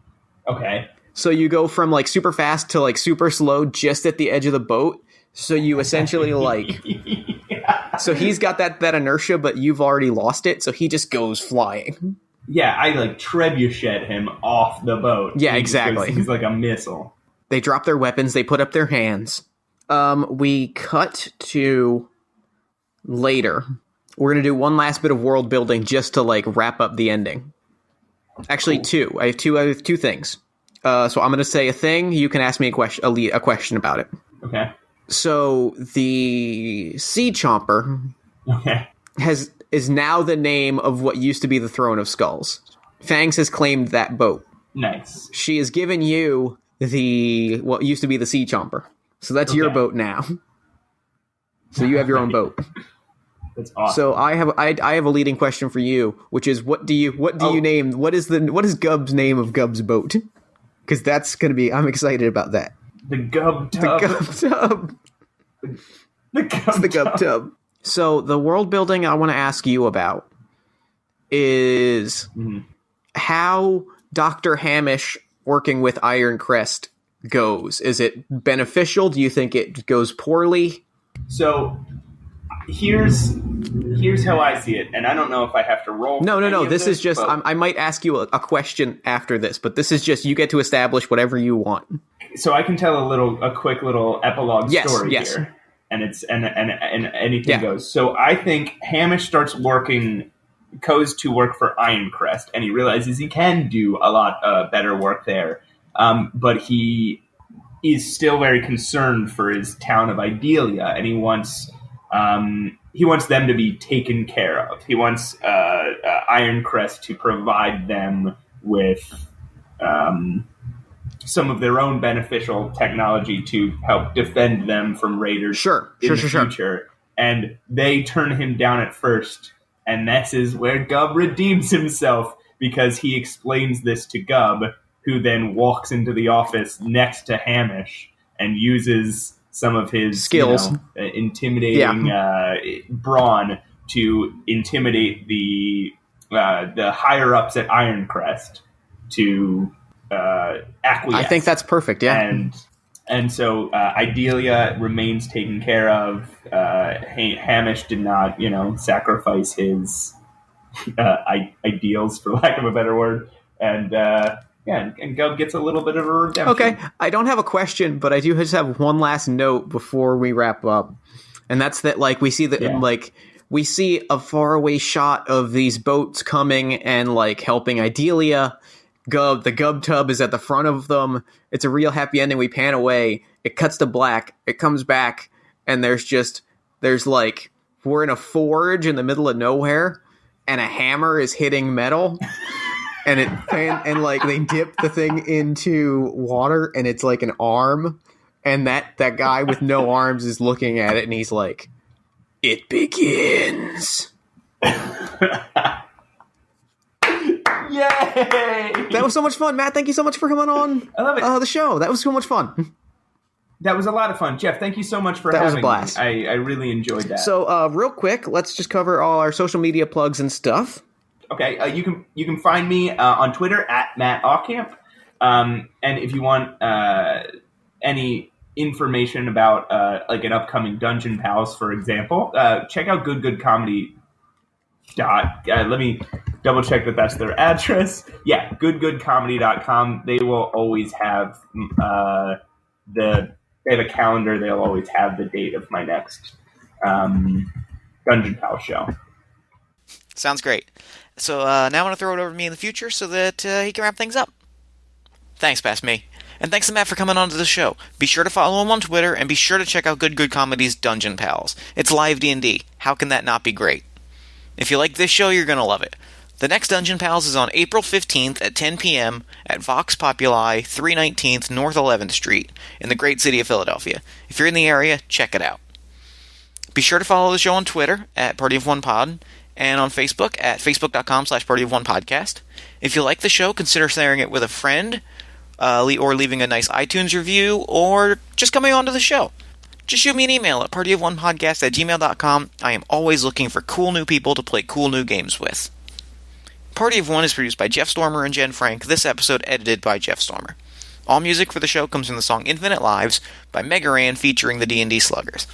Okay. So you go from, like, super fast to, like, super slow just at the edge of the boat. So you essentially, like... So he's got that inertia, but you've already lost it, so he just goes flying. Yeah, I, like, trebuchet him off the boat. Yeah, exactly. He's like a missile. They drop their weapons, they put up their hands. We cut to later. We're going to do one last bit of world building just to, like, wrap up the ending. Actually, two. I have two things. So I'm going to say a thing. You can ask me a question about it. Okay. So the Sea Chomper is now the name of what used to be the Throne of Skulls. Fangs has claimed that boat. Nice. She has given you what used to be the Sea Chomper. So that's your boat now. So you have your own boat. That's awesome. So I have a leading question for you, which is what do you name? What is Gub's name of Gub's boat? Because that's going to be... I'm excited about that. The Gub Tub. The Gub Tub. The Gub Tub. So the world building I want to ask you about is how Dr. Hamish working with Iron Crest goes. Is it beneficial? Do you think it goes poorly? So here's how I see it, and I don't know if I have to roll. No. This is just... I might ask you a question after this, but this is just... You get to establish whatever you want. So I can tell a quick little epilogue story here, and it's and anything goes. So I think Hamish goes to work for Ironcrest, and he realizes he can do a lot better work there, but he is still very concerned for his town of Idalia, and he wants them to be taken care of. He wants Ironcrest to provide them with some of their own beneficial technology to help defend them from raiders in the future. And they turn him down at first, and this is where Gub redeems himself, because he explains this to Gub, who then walks into the office next to Hamish and uses some of his skills, intimidating brawn to intimidate the higher ups at Ironcrest to acquiesce. I think that's perfect. Yeah, and so Idalia remains taken care of. Hamish did not, sacrifice his ideals, for lack of a better word, and Gub gets a little bit of a redemption. Okay, I don't have a question, but I do just have one last note before we wrap up, and that's that, like, we see we see a faraway shot of these boats coming and, like, helping Idalia. The Gub Tub is at the front of them. It's a real happy ending. We pan away. It cuts to black. It comes back, and there's like, we're in a forge in the middle of nowhere, and a hammer is hitting metal. And like, they dip the thing into water, and it's like an arm, and that guy with no arms is looking at it, and he's like, "It begins." Yay! That was so much fun, Matt. Thank you so much for coming on. I love it. The show. That was so much fun. That was a lot of fun, Jeff. Thank you so much for having me. That was a blast. I really enjoyed that. So, real quick, let's just cover all our social media plugs and stuff. Okay, you can find me on Twitter at Matt Aukamp, and if you want any information about like an upcoming Dungeon Pals, for example, check out Good Comedy. Let me double check that that's their address. Yeah, goodcomedy.com. They will always have they have a calendar. They'll always have the date of my next Dungeon Pals show. Sounds great. So now I want to throw it over to me in the future so that he can wrap things up. Thanks, past me. And thanks to Matt for coming on to the show. Be sure to follow him on Twitter, and be sure to check out Good Comedy's Dungeon Pals. It's live D&D. How can that not be great? If you like this show, you're going to love it. The next Dungeon Pals is on April 15th at 10 p.m. at Vox Populi, 319th North 11th Street in the great city of Philadelphia. If you're in the area, check it out. Be sure to follow the show on Twitter at Party of One Pod and on Facebook at facebook.com/partyofonepodcast. If you like the show, consider sharing it with a friend or leaving a nice iTunes review or just coming on to the show. Just shoot me an email at partyofonepodcast@gmail.com. I am always looking for cool new people to play cool new games with. Party of One is produced by Jeff Stormer and Jen Frank. This episode edited by Jeff Stormer. All music for the show comes from the song Infinite Lives by Mega Ran featuring the D&D Sluggers.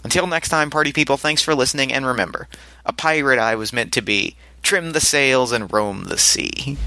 Until next time, party people, thanks for listening, and remember, a pirate I was meant to be. Trim the sails and roam the sea.